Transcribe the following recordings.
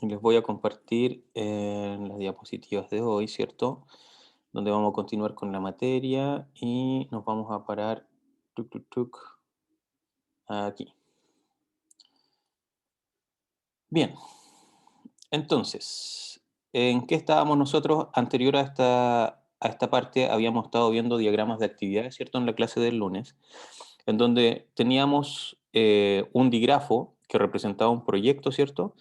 y les voy a compartir las diapositivas de hoy, ¿cierto? Donde vamos a continuar con la materia y nos vamos a parar aquí. Bien, entonces, ¿en qué estábamos nosotros anterior a esta parte? Habíamos estado viendo diagramas de actividades, ¿cierto? En la clase del lunes, en donde teníamos un digrafo que representaba un proyecto, ¿cierto?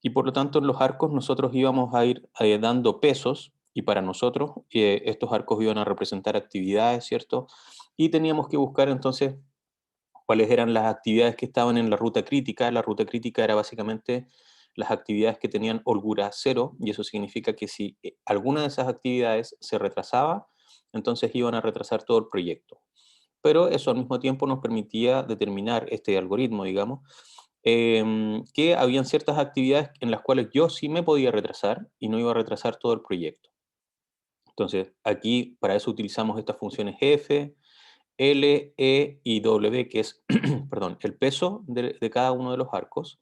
Y por lo tanto en los arcos nosotros íbamos a ir dando pesos y para nosotros estos arcos iban a representar actividades, ¿cierto? Y teníamos que buscar entonces cuáles eran las actividades que estaban en la ruta crítica. La ruta crítica era básicamente las actividades que tenían holgura cero, y eso significa que si alguna de esas actividades se retrasaba, entonces iban a retrasar todo el proyecto. Pero eso al mismo tiempo nos permitía determinar este algoritmo, digamos, que habían ciertas actividades en las cuales yo sí me podía retrasar y no iba a retrasar todo el proyecto. Entonces, aquí para eso utilizamos estas funciones f, L, E y W, que es, perdón, el peso de cada uno de los arcos.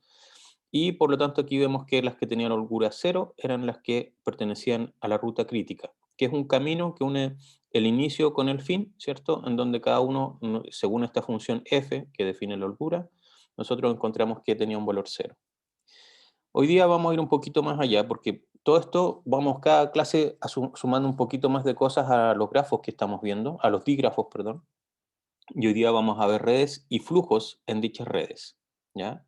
Y por lo tanto aquí vemos que las que tenían holgura cero eran las que pertenecían a la ruta crítica, que es un camino que une el inicio con el fin, ¿cierto? En donde cada uno, según esta función f, que define la holgura, nosotros encontramos que tenía un valor cero. Hoy día vamos a ir un poquito más allá, porque todo esto, vamos cada clase sumando un poquito más de cosas a los grafos que estamos viendo, a los dígrafos, perdón, y hoy día vamos a ver redes y flujos en dichas redes, ¿ya?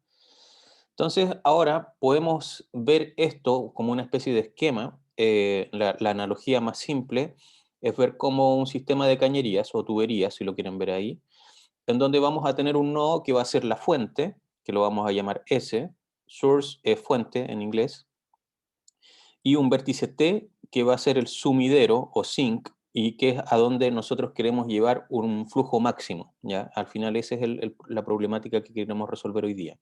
Entonces, ahora podemos ver esto como una especie de esquema. La analogía más simple es ver como un sistema de cañerías o tuberías, si lo quieren ver ahí, en donde vamos a tener un nodo que va a ser la fuente, que lo vamos a llamar S, source es fuente en inglés, y un vértice T que va a ser el sumidero o sink y que es a donde nosotros queremos llevar un flujo máximo, ¿ya? Al final esa es la problemática que queremos resolver hoy día.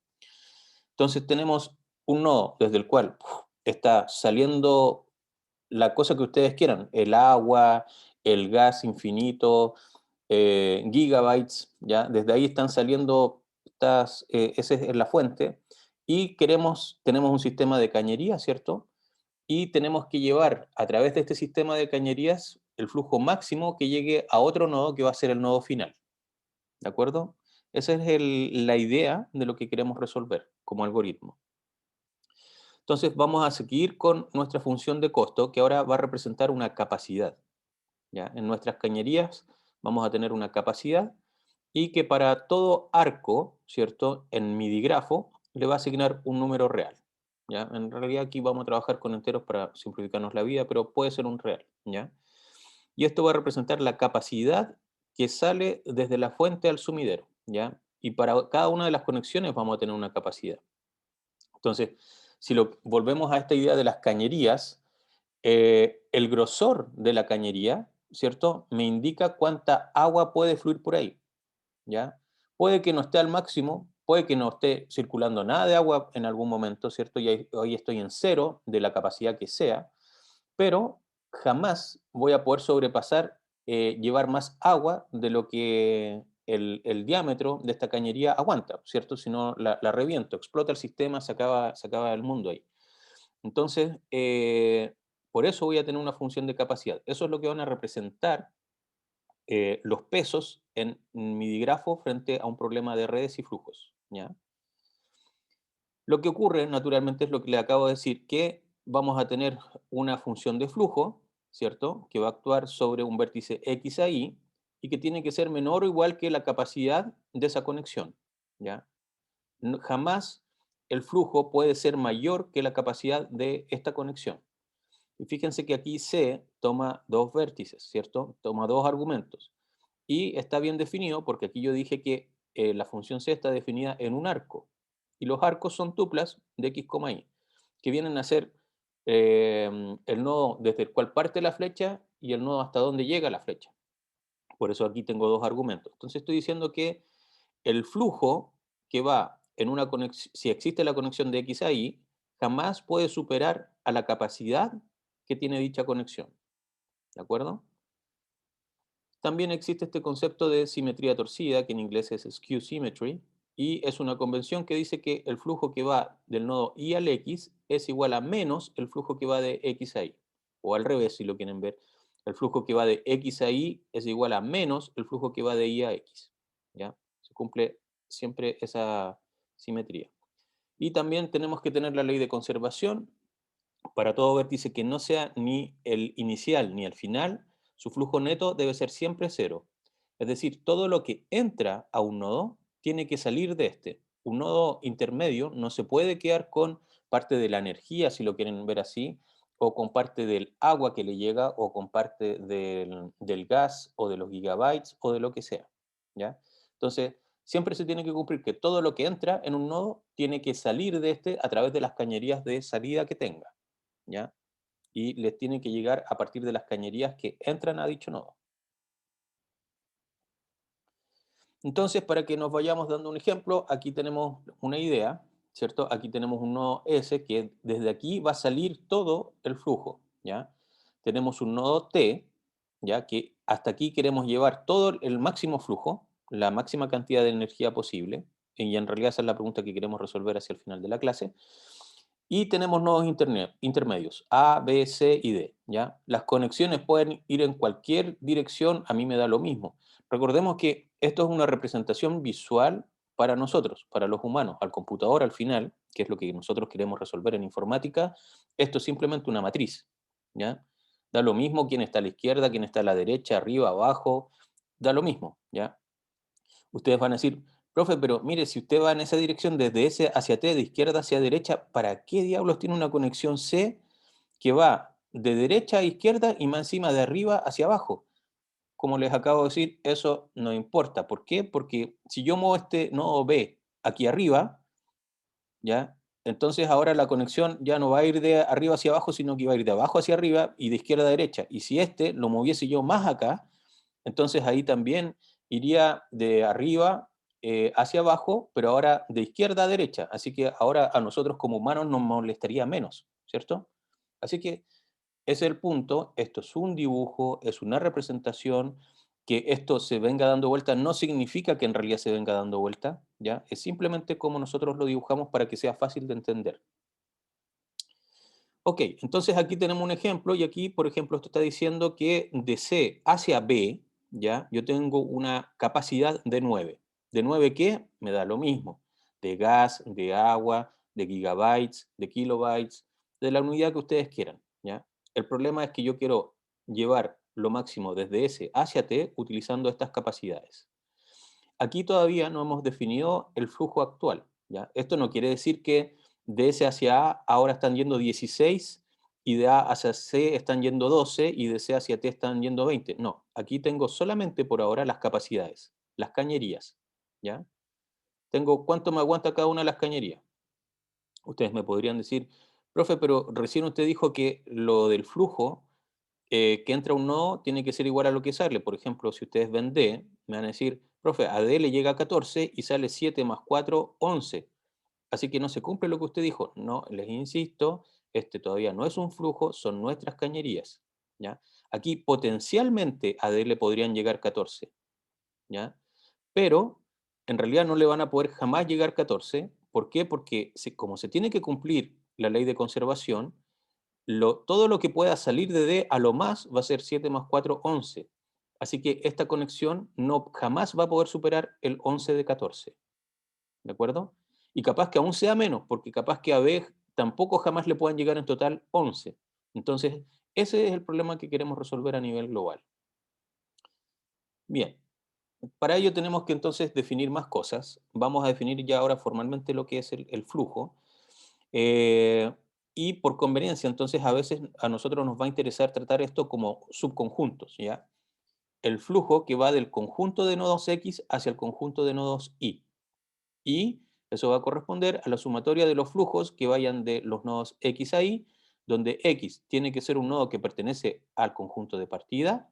Entonces tenemos un nodo desde el cual está saliendo la cosa que ustedes quieran, el agua, el gas infinito, gigabytes, ¿ya? Desde ahí están saliendo, esa es la fuente, y tenemos un sistema de cañería, ¿cierto? Y tenemos que llevar a través de este sistema de cañerías el flujo máximo que llegue a otro nodo que va a ser el nodo final, ¿de acuerdo? Esa es la idea de lo que queremos resolver como algoritmo. Entonces vamos a seguir con nuestra función de costo que ahora va a representar una capacidad, ¿ya? En nuestras cañerías vamos a tener una capacidad y que para todo arco, ¿cierto? En mi digrafo le va a asignar un número real, ¿ya? En realidad aquí vamos a trabajar con enteros para simplificarnos la vida, pero puede ser un real, ¿ya? Y esto va a representar la capacidad que sale desde la fuente al sumidero, ¿ya? Y para cada una de las conexiones vamos a tener una capacidad. Entonces, si lo volvemos a esta idea de las cañerías, el grosor de la cañería, ¿cierto? Me indica cuánta agua puede fluir por ahí, ¿ya? Puede que no esté al máximo, puede que no esté circulando nada de agua en algún momento, ¿cierto? Y hoy estoy en cero de la capacidad que sea, pero jamás voy a poder sobrepasar, llevar más agua de lo que el diámetro de esta cañería aguanta, ¿cierto? Si no, la reviento, explota el sistema, se acaba el mundo ahí. Entonces, por eso voy a tener una función de capacidad. Eso es lo que van a representar los pesos en mi digrafo frente a un problema de redes y flujos, ¿ya? Lo que ocurre, naturalmente, es lo que le acabo de decir, que vamos a tener una función de flujo, ¿cierto? Que va a actuar sobre un vértice X ahí y que tiene que ser menor o igual que la capacidad de esa conexión, ¿ya? Jamás el flujo puede ser mayor que la capacidad de esta conexión. Y fíjense que aquí C toma dos vértices, ¿cierto? Toma dos argumentos. Y está bien definido porque aquí yo dije que la función C está definida en un arco. Y los arcos son tuplas de X, Y, que vienen a ser el nodo desde el cual parte la flecha y el nodo hasta donde llega la flecha. Por eso aquí tengo dos argumentos. Entonces estoy diciendo que el flujo que va en una conexión, si existe la conexión de X a Y, jamás puede superar a la capacidad que tiene dicha conexión. ¿De acuerdo? También existe este concepto de simetría torcida, que en inglés es skew symmetry, y es una convención que dice que el flujo que va del nodo I al X es igual a menos el flujo que va de X a Y. O al revés, si lo quieren ver. El flujo que va de X a Y es igual a menos el flujo que va de Y a X. ¿Ya? Se cumple siempre esa simetría. Y también tenemos que tener la ley de conservación. Para todo vértice que no sea ni el inicial ni el final, su flujo neto debe ser siempre cero. Es decir, todo lo que entra a un nodo tiene que salir de este. Un nodo intermedio no se puede quedar con parte de la energía, si lo quieren ver así, o con parte del agua que le llega, o con parte del gas, o de los gigabytes, o de lo que sea. ¿Ya? Entonces, siempre se tiene que cumplir que todo lo que entra en un nodo tiene que salir de este a través de las cañerías de salida que tenga. ¿Ya? Y les tiene que llegar a partir de las cañerías que entran a dicho nodo. Entonces, para que nos vayamos dando un ejemplo, aquí tenemos una idea, ¿cierto? Aquí tenemos un nodo S que desde aquí va a salir todo el flujo, ¿ya? Tenemos un nodo T, ¿ya? Que hasta aquí queremos llevar todo el máximo flujo, la máxima cantidad de energía posible, y en realidad esa es la pregunta que queremos resolver hacia el final de la clase. Y tenemos nodos intermedios, A, B, C y D, ¿ya? Las conexiones pueden ir en cualquier dirección, a mí me da lo mismo. Recordemos que esto es una representación visual para nosotros, para los humanos. Al computador, al final, que es lo que nosotros queremos resolver en informática, esto es simplemente una matriz, ¿ya? Da lo mismo quién está a la izquierda, quién está a la derecha, arriba, abajo, da lo mismo, ¿ya? Ustedes van a decir, profe, pero mire, si usted va en esa dirección desde S hacia T, de izquierda hacia derecha, ¿para qué diablos tiene una conexión C que va de derecha a izquierda y más encima de arriba hacia abajo? Como les acabo de decir, eso no importa. ¿Por qué? Porque si yo muevo este nodo B aquí arriba, ¿ya? Entonces ahora la conexión ya no va a ir de arriba hacia abajo, sino que va a ir de abajo hacia arriba y de izquierda a derecha. Y si este lo moviese yo más acá, entonces ahí también iría de arriba hacia abajo, pero ahora de izquierda a derecha. Así que ahora a nosotros como humanos nos molestaría menos, ¿cierto? Así que ese es el punto, esto es un dibujo, es una representación, que esto se venga dando vuelta no significa que en realidad se venga dando vuelta, ¿ya? Es simplemente como nosotros lo dibujamos para que sea fácil de entender. Ok, entonces aquí tenemos un ejemplo y aquí, por ejemplo, esto está diciendo que de C hacia B, ¿ya? Yo tengo una capacidad de 9. ¿De 9 qué? Me da lo mismo. De gas, de agua, de gigabytes, de kilobytes, de la unidad que ustedes quieran, ¿ya? El problema es que yo quiero llevar lo máximo desde S hacia T utilizando estas capacidades. Aquí todavía no hemos definido el flujo actual, ¿ya? Esto no quiere decir que de S hacia A ahora están yendo 16 y de A hacia C están yendo 12 y de C hacia T están yendo 20. No, aquí tengo solamente por ahora las capacidades, las cañerías, ¿ya? Tengo cuánto me aguanta cada una de las cañerías. Ustedes me podrían decir, profe, pero recién usted dijo que lo del flujo que entra un nodo tiene que ser igual a lo que sale. Por ejemplo, si ustedes ven D, me van a decir, profe, a D le llega 14 y sale 7 más 4, 11. Así que no se cumple lo que usted dijo. No, les insisto, este todavía no es un flujo, son nuestras cañerías, ¿ya? Aquí potencialmente a D le podrían llegar 14, ¿ya? Pero en realidad no le van a poder jamás llegar 14. ¿Por qué? Porque como se tiene que cumplir la ley de conservación, todo lo que pueda salir de D a lo más va a ser 7 más 4, 11. Así que esta conexión no jamás va a poder superar el 11 de 14. ¿De acuerdo? Y capaz que aún sea menos, porque capaz que a B tampoco jamás le puedan llegar en total 11. Entonces, ese es el problema que queremos resolver a nivel global. Bien, para ello tenemos que entonces definir más cosas. Vamos a definir ya ahora formalmente lo que es el flujo. Eh, y por conveniencia, entonces a veces a nosotros nos va a interesar tratar esto como subconjuntos, ¿ya? El flujo que va del conjunto de nodos X hacia el conjunto de nodos Y. Y eso va a corresponder a la sumatoria de los flujos que vayan de los nodos X a Y, donde X tiene que ser un nodo que pertenece al conjunto de partida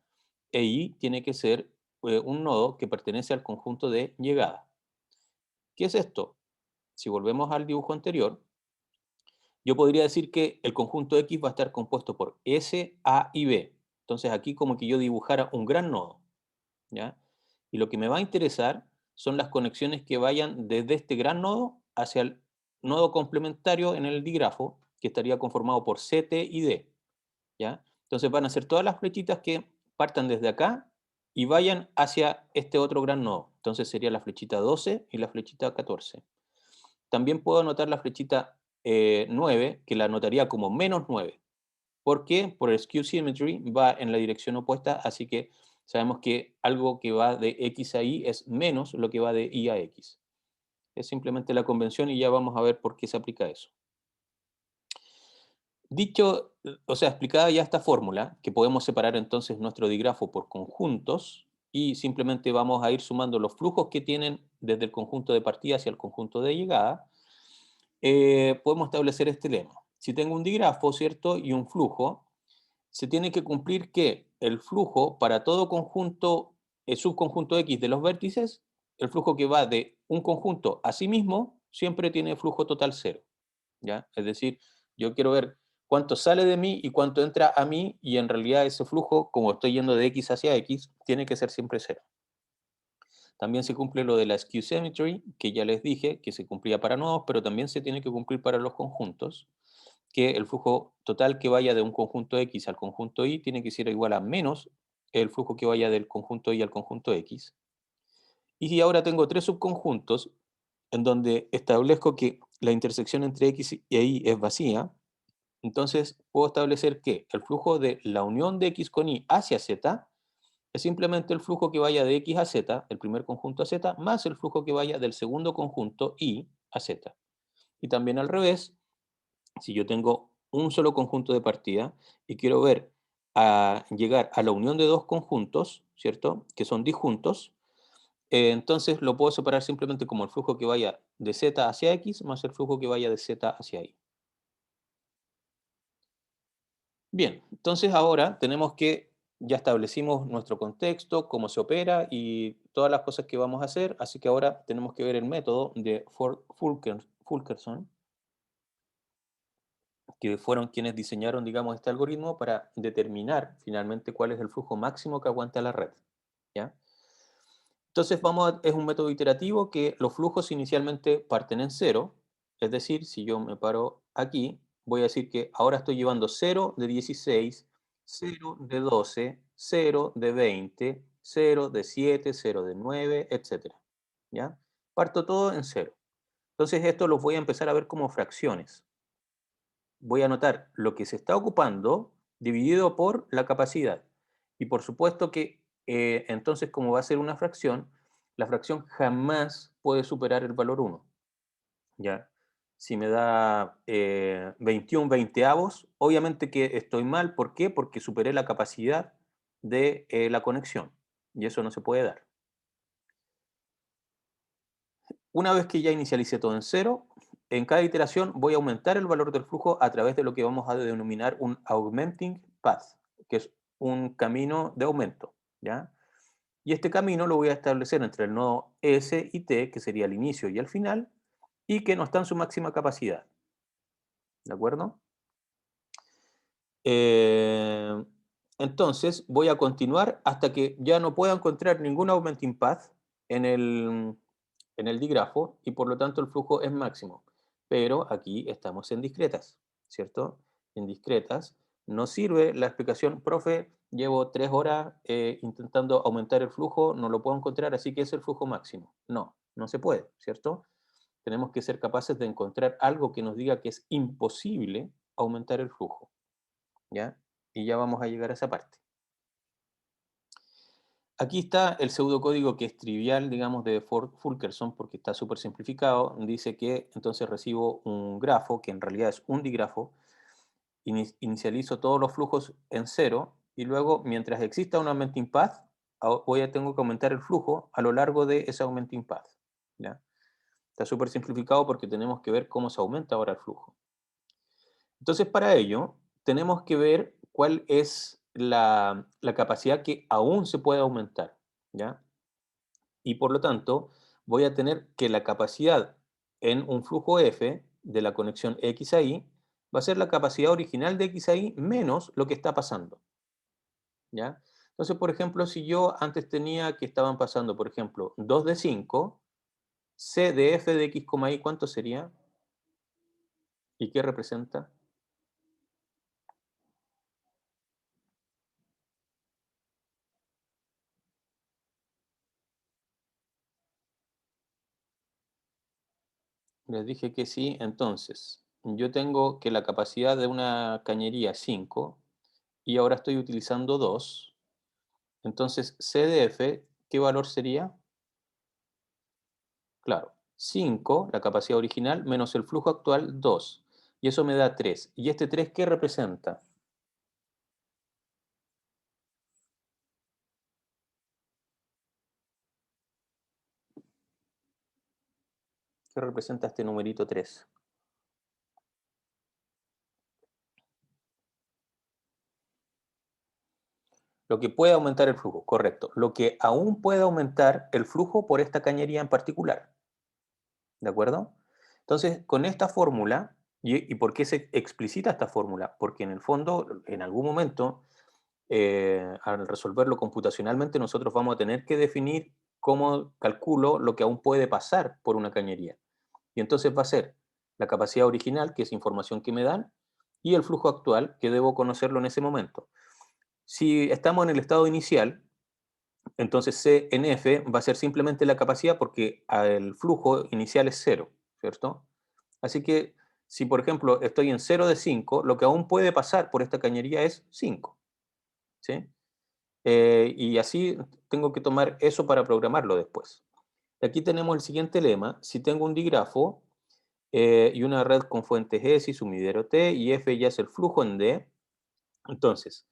e Y tiene que ser un nodo que pertenece al conjunto de llegada. ¿Qué es esto? Si volvemos al dibujo anterior, yo podría decir que el conjunto X va a estar compuesto por S, A y B. Entonces aquí como que yo dibujara un gran nodo, ¿ya? Y lo que me va a interesar son las conexiones que vayan desde este gran nodo hacia el nodo complementario en el digrafo, que estaría conformado por C, T y D, ¿ya? Entonces van a ser todas las flechitas que partan desde acá y vayan hacia este otro gran nodo. Entonces sería la flechita 12 y la flechita 14. También puedo anotar la flechita 9, que la anotaría como -9. ¿Por qué? Por el skew symmetry va en la dirección opuesta, así que sabemos que algo que va de X a Y es menos lo que va de Y a X. Es simplemente la convención y ya vamos a ver por qué se aplica eso. Dicho, o sea, explicada ya esta fórmula, que podemos separar entonces nuestro digrafo por conjuntos y simplemente vamos a ir sumando los flujos que tienen desde el conjunto de partida hacia el conjunto de llegada, podemos establecer este lema. Si tengo un digrafo, ¿cierto? Y un flujo, se tiene que cumplir que el flujo para todo conjunto, el subconjunto X de los vértices, el flujo que va de un conjunto a sí mismo, siempre tiene flujo total cero, ¿ya? Es decir, yo quiero ver cuánto sale de mí y cuánto entra a mí, y en realidad ese flujo, como estoy yendo de X hacia X, tiene que ser siempre cero. También se cumple lo de la skew symmetry, que ya les dije, que se cumplía para nodos, pero también se tiene que cumplir para los conjuntos, que el flujo total que vaya de un conjunto X al conjunto Y tiene que ser igual a menos el flujo que vaya del conjunto Y al conjunto X. Y si ahora tengo tres subconjuntos en donde establezco que la intersección entre X y Y es vacía, entonces puedo establecer que el flujo de la unión de X con Y hacia Z es simplemente el flujo que vaya de X a Z, el primer conjunto a Z, más el flujo que vaya del segundo conjunto Y a Z. Y también al revés, si yo tengo un solo conjunto de partida y quiero ver a llegar a la unión de dos conjuntos, ¿cierto? Que son disjuntos, entonces lo puedo separar simplemente como el flujo que vaya de Z hacia X más el flujo que vaya de Z hacia Y. Bien, entonces ahora tenemos que, ya establecimos nuestro contexto, cómo se opera y todas las cosas que vamos a hacer, así que ahora tenemos que ver el método de Fulkerson, que fueron quienes diseñaron, digamos, este algoritmo para determinar finalmente cuál es el flujo máximo que aguanta la red, ¿ya? Entonces es un método iterativo que los flujos inicialmente parten en cero, es decir, si yo me paro aquí, voy a decir que ahora estoy llevando 0 de 16, 0 de 12, 0 de 20, 0 de 7, 0 de 9, etcétera, ¿ya? Parto todo en cero. Entonces esto lo voy a empezar a ver como fracciones. Voy a anotar lo que se está ocupando dividido por la capacidad. Y por supuesto que entonces, como va a ser una fracción, la fracción jamás puede superar el valor 1. ¿Ya? Si me da 21 veinteavos, obviamente que estoy mal. ¿Por qué? Porque superé la capacidad de la conexión. Y eso no se puede dar. Una vez que ya inicialicé todo en cero, en cada iteración voy a aumentar el valor del flujo a través de lo que vamos a denominar un augmenting path, que es un camino de aumento, ¿ya? Y este camino lo voy a establecer entre el nodo S y T, que sería el inicio y el final, y que no está en su máxima capacidad, ¿de acuerdo? Eh, entonces voy a continuar hasta que ya no pueda encontrar ningún augmenting path en el digrafo y por lo tanto el flujo es máximo. Pero aquí estamos en discretas, ¿cierto? En discretas no sirve la explicación, profe, llevo 3 horas intentando aumentar el flujo, no lo puedo encontrar, así que es el flujo máximo. No, no se puede, ¿cierto? Tenemos que ser capaces de encontrar algo que nos diga que es imposible aumentar el flujo. ¿Ya? Y ya vamos a llegar a esa parte. Aquí está el pseudocódigo que es trivial, digamos, de Fulkerson, porque está súper simplificado. Dice que entonces recibo un grafo, que en realidad es un digrafo, inicializo todos los flujos en cero, y luego, mientras exista un augmenting path, tengo que aumentar el flujo a lo largo de ese augmenting path. ¿Ya? Está súper simplificado porque tenemos que ver cómo se aumenta ahora el flujo. Entonces, para ello, tenemos que ver cuál es la capacidad que aún se puede aumentar, ¿ya? Y por lo tanto, voy a tener que la capacidad en un flujo F de la conexión X a Y va a ser la capacidad original de X a Y menos lo que está pasando, ¿ya? Entonces, por ejemplo, si yo antes tenía que estaban pasando, por ejemplo, 2 de 5, C de f de x, y, ¿cuánto sería? ¿Y qué representa? Les dije que sí, entonces, yo tengo que la capacidad de una cañería es 5 y ahora estoy utilizando 2. Entonces, C de f, ¿qué valor sería? Claro, 5, la capacidad original, menos el flujo actual, 2. Y eso me da 3. ¿Y este 3 qué representa? ¿Qué representa este numerito 3? Lo que puede aumentar el flujo, correcto. Lo que aún puede aumentar el flujo por esta cañería en particular. ¿De acuerdo? Entonces, con esta fórmula, ¿y por qué se explicita esta fórmula? Porque en el fondo, en algún momento, al resolverlo computacionalmente, nosotros vamos a tener que definir cómo calculo lo que aún puede pasar por una cañería. Y entonces va a ser la capacidad original, que es información que me dan, y el flujo actual, que debo conocerlo en ese momento. Si estamos en el estado inicial, entonces C en F va a ser simplemente la capacidad porque el flujo inicial es cero, ¿cierto? Así que si, por ejemplo, estoy en 0 de 5, lo que aún puede pasar por esta cañería es 5, ¿sí? Y así tengo que tomar eso para programarlo después. Aquí tenemos el siguiente lema. Si tengo un dígrafo y una red con fuentes S y sumidero T, y F ya es el flujo en D, entonces,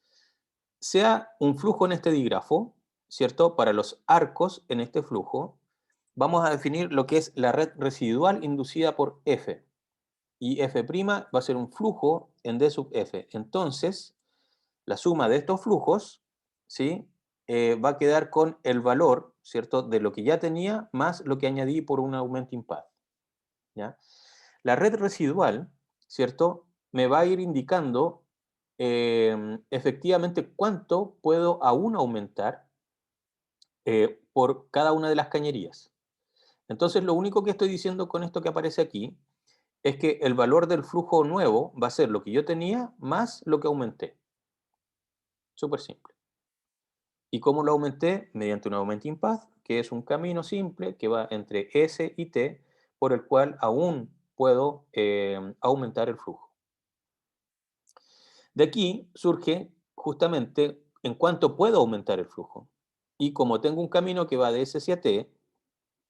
sea un flujo en este dígrafo, ¿cierto? Para los arcos en este flujo, vamos a definir lo que es la red residual inducida por F. Y F' va a ser un flujo en D sub F. Entonces, la suma de estos flujos, ¿sí? Va a quedar con el valor, ¿cierto? De lo que ya tenía más lo que añadí por un augmenting path, ¿ya? La red residual, ¿cierto? Me va a ir indicando efectivamente cuánto puedo aún aumentar por cada una de las cañerías. Entonces, lo único que estoy diciendo con esto que aparece aquí es que el valor del flujo nuevo va a ser lo que yo tenía más lo que aumenté. Súper simple. ¿Y cómo lo aumenté? Mediante un augmenting path, que es un camino simple que va entre S y T, por el cual aún puedo aumentar el flujo. De aquí surge justamente en cuánto puedo aumentar el flujo. Y como tengo un camino que va de S hacia T,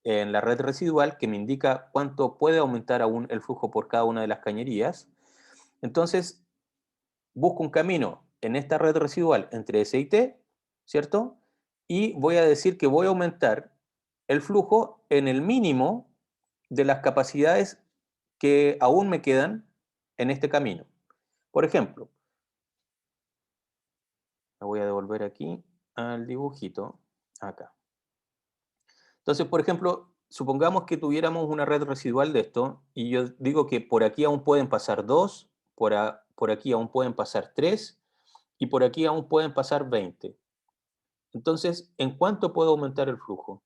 en la red residual, que me indica cuánto puede aumentar aún el flujo por cada una de las cañerías, entonces busco un camino en esta red residual entre S y T, ¿cierto? Y voy a decir que voy a aumentar el flujo en el mínimo de las capacidades que aún me quedan en este camino. Por ejemplo, me voy a devolver aquí al dibujito, acá. Entonces, por ejemplo, supongamos que tuviéramos una red residual de esto y yo digo que por aquí aún pueden pasar 2, por aquí aún pueden pasar 3 y por aquí aún pueden pasar 20. Entonces, ¿en cuánto puedo aumentar el flujo?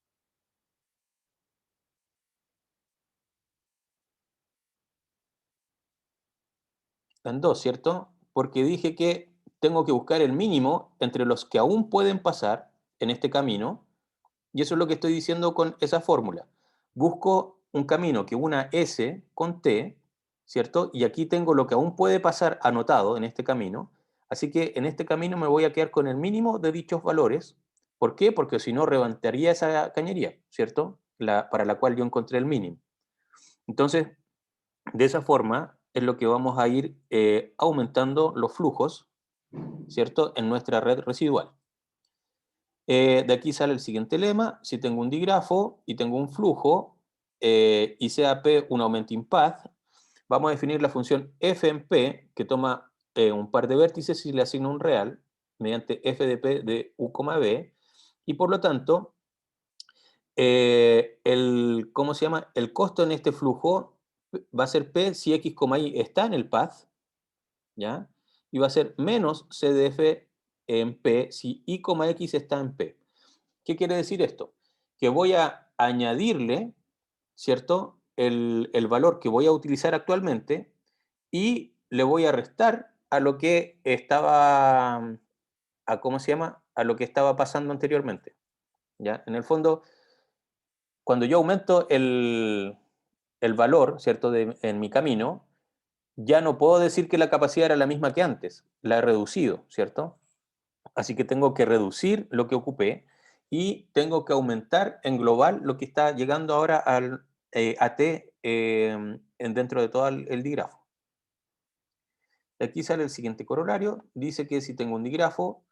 En 2, ¿cierto? Porque dije que tengo que buscar el mínimo entre los que aún pueden pasar en este camino, y eso es lo que estoy diciendo con esa fórmula. Busco un camino que una S con T, ¿cierto? Y aquí tengo lo que aún puede pasar anotado en este camino, así que en este camino me voy a quedar con el mínimo de dichos valores. ¿Por qué? Porque si no, levantaría esa cañería, ¿cierto? Para la cual yo encontré el mínimo. Entonces, de esa forma es lo que vamos a ir aumentando los flujos, ¿cierto? En nuestra red residual. De aquí sale el siguiente lema. Si tengo un digrafo y tengo un flujo y sea P un augmenting path, vamos a definir la función f en P, que toma un par de vértices y le asigna un real mediante f de P de u, b, y por lo tanto, ¿cómo se llama? El costo en este flujo va a ser P si x, y está en el path, ¿ya? Y va a ser menos C de F en P si I, X está en P. ¿Qué quiere decir esto? Que voy a añadirle, ¿cierto? El valor que voy a utilizar actualmente y le voy a restar a lo que estaba, a cómo se llama, a lo que estaba pasando anteriormente. ¿Ya? En el fondo, cuando yo aumento el valor, ¿cierto? En mi camino, ya no puedo decir que la capacidad era la misma que antes, la he reducido, ¿cierto? Así que tengo que reducir lo que ocupé y tengo que aumentar en global lo que está llegando ahora al AT dentro de todo el digrafo. Aquí sale el siguiente corolario, dice que si tengo un digrafo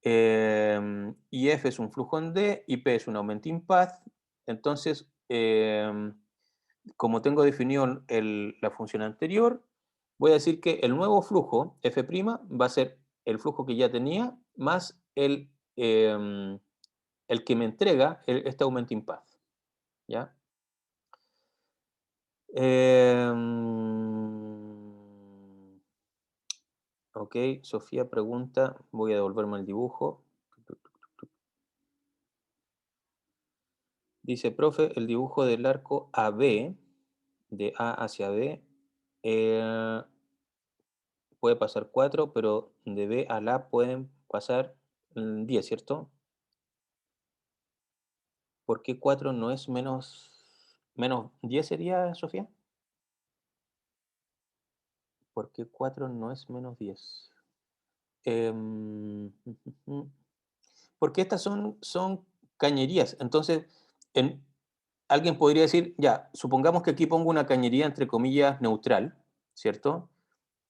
y F es un flujo en D y P es un augmenting path, entonces como tengo definido la función anterior, voy a decir que el nuevo flujo, F' va a ser el flujo que ya tenía más el que me entrega este augmenting path. ¿Ya? Ok, Sofía pregunta, voy a devolverme el dibujo. Dice, profe, el dibujo del arco AB, de A hacia B, puede pasar 4, pero de B a la pueden pasar 10, ¿cierto? ¿Por qué 4 no es menos 10 sería, Sofía? ¿Por qué 4 no es menos 10? Porque estas son cañerías. Entonces, alguien podría decir, ya, supongamos que aquí pongo una cañería entre comillas neutral, ¿cierto?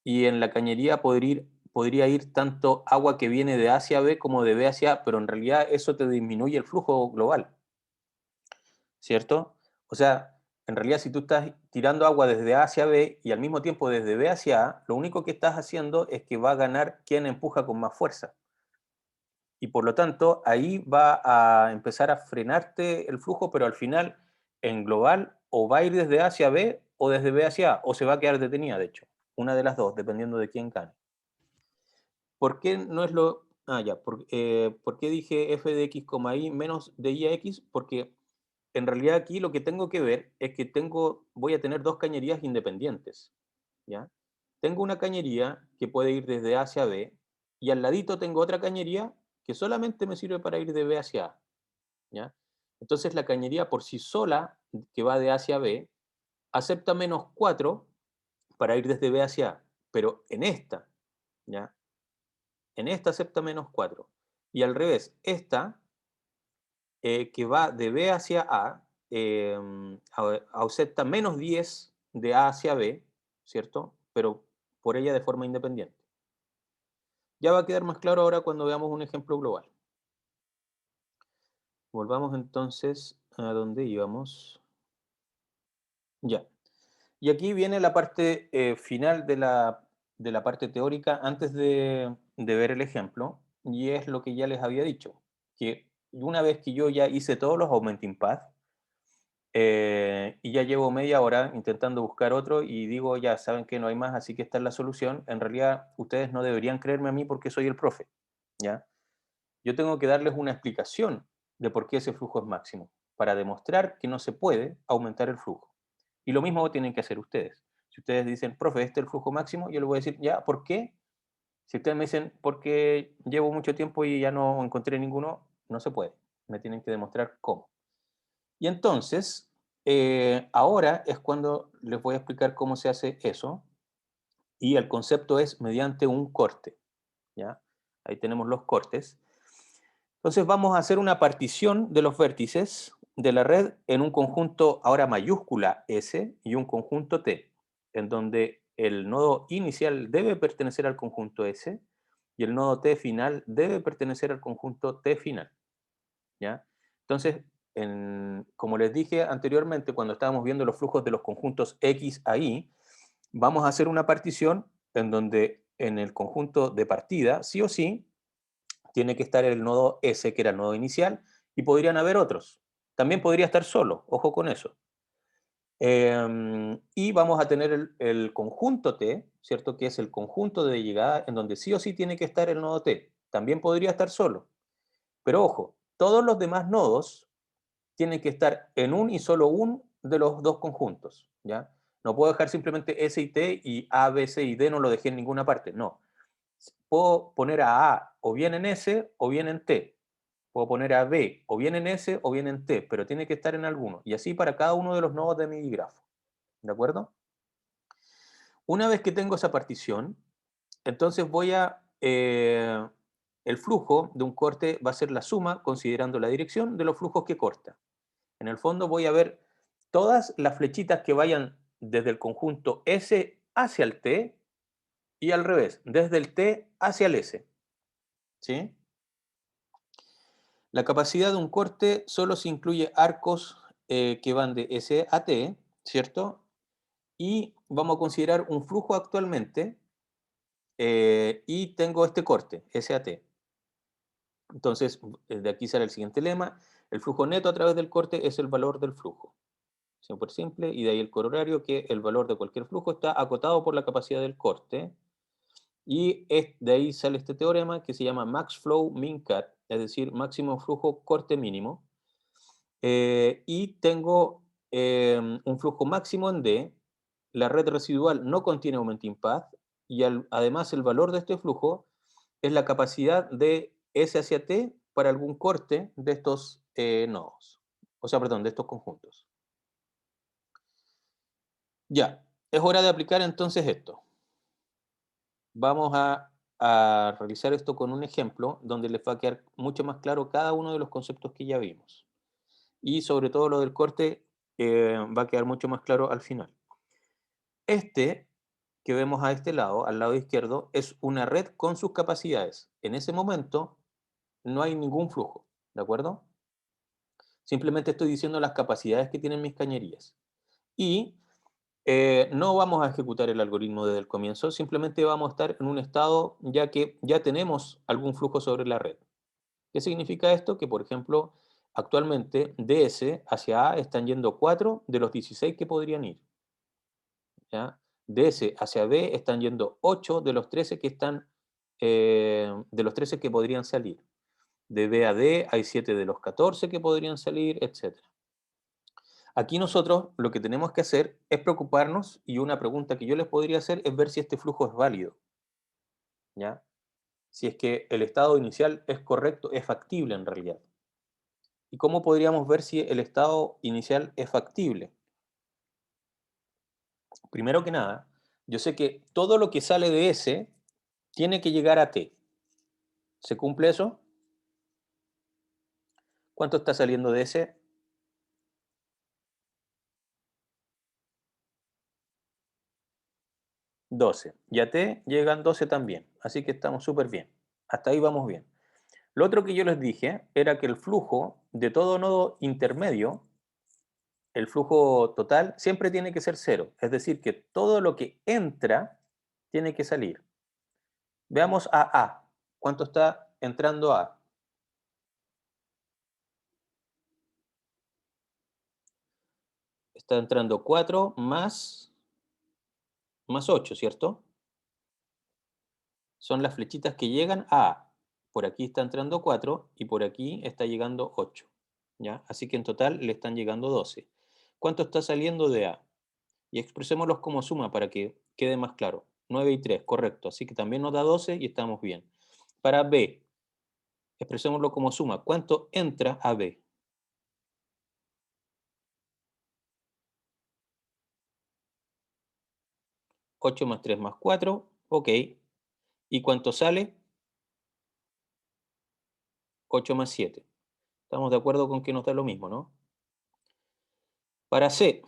Y en la cañería podría ir tanto agua que viene de A hacia B como de B hacia A, pero en realidad eso te disminuye el flujo global, ¿cierto? O sea, en realidad si tú estás tirando agua desde A hacia B y al mismo tiempo desde B hacia A, lo único que estás haciendo es que va a ganar quien empuja con más fuerza. Y por lo tanto, ahí va a empezar a frenarte el flujo, pero al final, en global, o va a ir desde A hacia B o desde B hacia A, o se va a quedar detenida, de hecho. Una de las dos, dependiendo de quién gane. ¿Por qué no es lo... Ah, ya. ¿Por qué dije f de x, y menos de y a x? Porque en realidad aquí lo que tengo que ver es que voy a tener dos cañerías independientes. ¿Ya? Tengo una cañería que puede ir desde A hacia B y al ladito tengo otra cañería que solamente me sirve para ir de B hacia A. ¿Ya? Entonces la cañería por sí sola, que va de A hacia B, acepta menos 4 para ir desde B hacia A. Pero en esta, ¿ya? En esta acepta menos 4. Y al revés, esta, que va de B hacia A, acepta menos 10 de A hacia B, ¿cierto? Pero por ella de forma independiente. Ya va a quedar más claro ahora cuando veamos un ejemplo global. Volvamos entonces a donde íbamos. Ya. Y aquí viene la parte final de la parte teórica antes de ver el ejemplo, y es lo que ya les había dicho, que una vez que yo ya hice todos los augmenting path, y ya llevo media hora intentando buscar otro y digo, ya saben que no hay más, así que esta es la solución, en realidad ustedes no deberían creerme a mí porque soy el profe, ¿ya? Yo tengo que darles una explicación de por qué ese flujo es máximo, para demostrar que no se puede aumentar el flujo. Y lo mismo tienen que hacer ustedes. Si ustedes dicen, profe, este es el flujo máximo, yo les voy a decir, ya, ¿por qué? Si ustedes me dicen, porque llevo mucho tiempo y ya no encontré ninguno, no se puede. Me tienen que demostrar cómo. Y entonces, ahora es cuando les voy a explicar cómo se hace eso. Y el concepto es mediante un corte. ¿Ya? Ahí tenemos los cortes. Entonces vamos a hacer una partición de los vértices de la red en un conjunto ahora mayúscula S y un conjunto T, en donde el nodo inicial debe pertenecer al conjunto S y el nodo T final debe pertenecer al conjunto T final. ¿Ya? Entonces, como les dije anteriormente, cuando estábamos viendo los flujos de los conjuntos X a Y, vamos a hacer una partición en donde en el conjunto de partida, sí o sí, tiene que estar el nodo S, que era el nodo inicial, y podrían haber otros. También podría estar solo, ojo con eso. Y vamos a tener el conjunto T, ¿cierto? Que es el conjunto de llegada en donde sí o sí tiene que estar el nodo T. También podría estar solo. Pero ojo, todos los demás nodos tienen que estar en un y solo un de los dos conjuntos, ¿ya? No puedo dejar simplemente S y T y A, B, C y D no lo dejé en ninguna parte, no. Puedo poner a A o bien en S o bien en T. Puedo poner a B o bien en S o bien en T, pero tiene que estar en alguno. Y así para cada uno de los nodos de mi grafo. ¿De acuerdo? Una vez que tengo esa partición, entonces voy a... el flujo de un corte va a ser la suma, considerando la dirección, de los flujos que corta. En el fondo voy a ver todas las flechitas que vayan desde el conjunto S hacia el T y al revés, desde el T hacia el S. ¿Sí? La capacidad de un corte solo se incluye arcos que van de S a T, ¿cierto? Y vamos a considerar un flujo actualmente y tengo este corte, S a T. Entonces, de aquí sale el siguiente lema. El flujo neto a través del corte es el valor del flujo. Súper simple. Y de ahí el corolario que el valor de cualquier flujo está acotado por la capacidad del corte. Y de ahí sale este teorema que se llama max flow min cut, es decir, máximo flujo corte mínimo. Y tengo un flujo máximo en D. La red residual no contiene aumenting path. Y además el valor de este flujo es la capacidad de S hacia T para algún corte de estos nodos. O sea, perdón, de estos conjuntos. Ya, es hora de aplicar entonces esto. Vamos a realizar esto con un ejemplo donde les va a quedar mucho más claro cada uno de los conceptos que ya vimos. Y sobre todo lo del corte va a quedar mucho más claro al final. Este que vemos a este lado, al lado izquierdo, es una red con sus capacidades. En ese momento no hay ningún flujo, ¿de acuerdo? Simplemente estoy diciendo las capacidades que tienen mis cañerías. Y no vamos a ejecutar el algoritmo desde el comienzo, simplemente vamos a estar en un estado ya que ya tenemos algún flujo sobre la red. ¿Qué significa esto? Que, por ejemplo, actualmente DS hacia A están yendo 4 de los 16 que podrían ir. ¿Ya? DS hacia B están yendo 8 de los 13 que están, de los 13 que podrían salir. De B a D hay 7 de los 14 que podrían salir, etc. Aquí nosotros lo que tenemos que hacer es preocuparnos y una pregunta que yo les podría hacer es ver si este flujo es válido, ¿ya? Si es que el estado inicial es correcto, es factible en realidad. ¿Y cómo podríamos ver si el estado inicial es factible? Primero que nada, yo sé que todo lo que sale de S tiene que llegar a T. ¿Se cumple eso? ¿Cuánto está saliendo de S? 12. Y a T llegan 12 también. Así que estamos súper bien. Hasta ahí vamos bien. Lo otro que yo les dije era que el flujo de todo nodo intermedio, el flujo total, siempre tiene que ser cero. Es decir, que todo lo que entra tiene que salir. Veamos a A. ¿Cuánto está entrando A? Está entrando 4 más 8, ¿cierto? Son las flechitas que llegan a A. Por aquí está entrando 4 y por aquí está llegando 8. ¿Ya? Así que en total le están llegando 12. ¿Cuánto está saliendo de A? Y expresémoslos como suma para que quede más claro. 9 y 3, correcto. Así que también nos da 12 y estamos bien. Para B, expresémoslo como suma. ¿Cuánto entra a B? 8 más 3 más 4, ok. ¿Y cuánto sale? 8 más 7. Estamos de acuerdo con que nos da lo mismo, ¿no? Para C,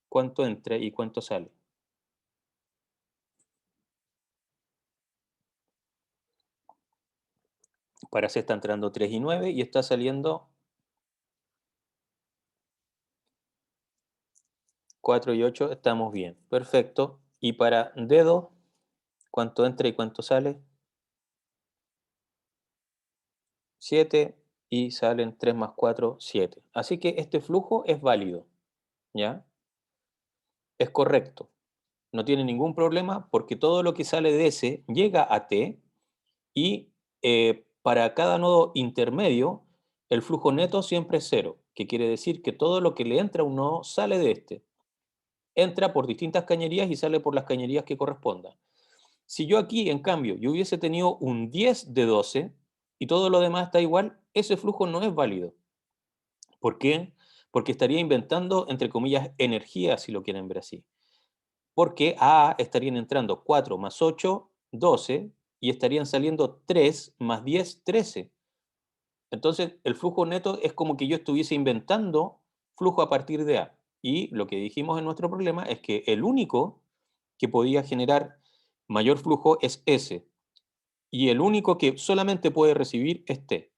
¿cuánto entra y cuánto sale? Para C está entrando 3 y 9 y está saliendo 4 y 8, estamos bien. Perfecto. Y para D2, ¿cuánto entra y cuánto sale? 7 y salen 3 más 4, 7. Así que este flujo es válido, ¿ya? Es correcto. no tiene ningún problema porque todo lo que sale de S llega a T y para cada nodo intermedio el flujo neto siempre es cero, que quiere decir que todo lo que le entra a un nodo sale de este. Entra por distintas cañerías y sale por las cañerías que correspondan. Si yo aquí, en cambio, yo hubiese tenido un 10 de 12 y todo lo demás está igual, ese flujo no es válido. ¿Por qué? Porque estaría inventando, entre comillas, energía, si lo quieren ver así. Porque a estarían entrando 4 más 8, 12, y estarían saliendo 3 más 10, 13. Entonces, el flujo neto es como que yo estuviese inventando flujo a partir de A. Y lo que dijimos en nuestro problema es que el único que podía generar mayor flujo es S. Y el único que solamente puede recibir es T.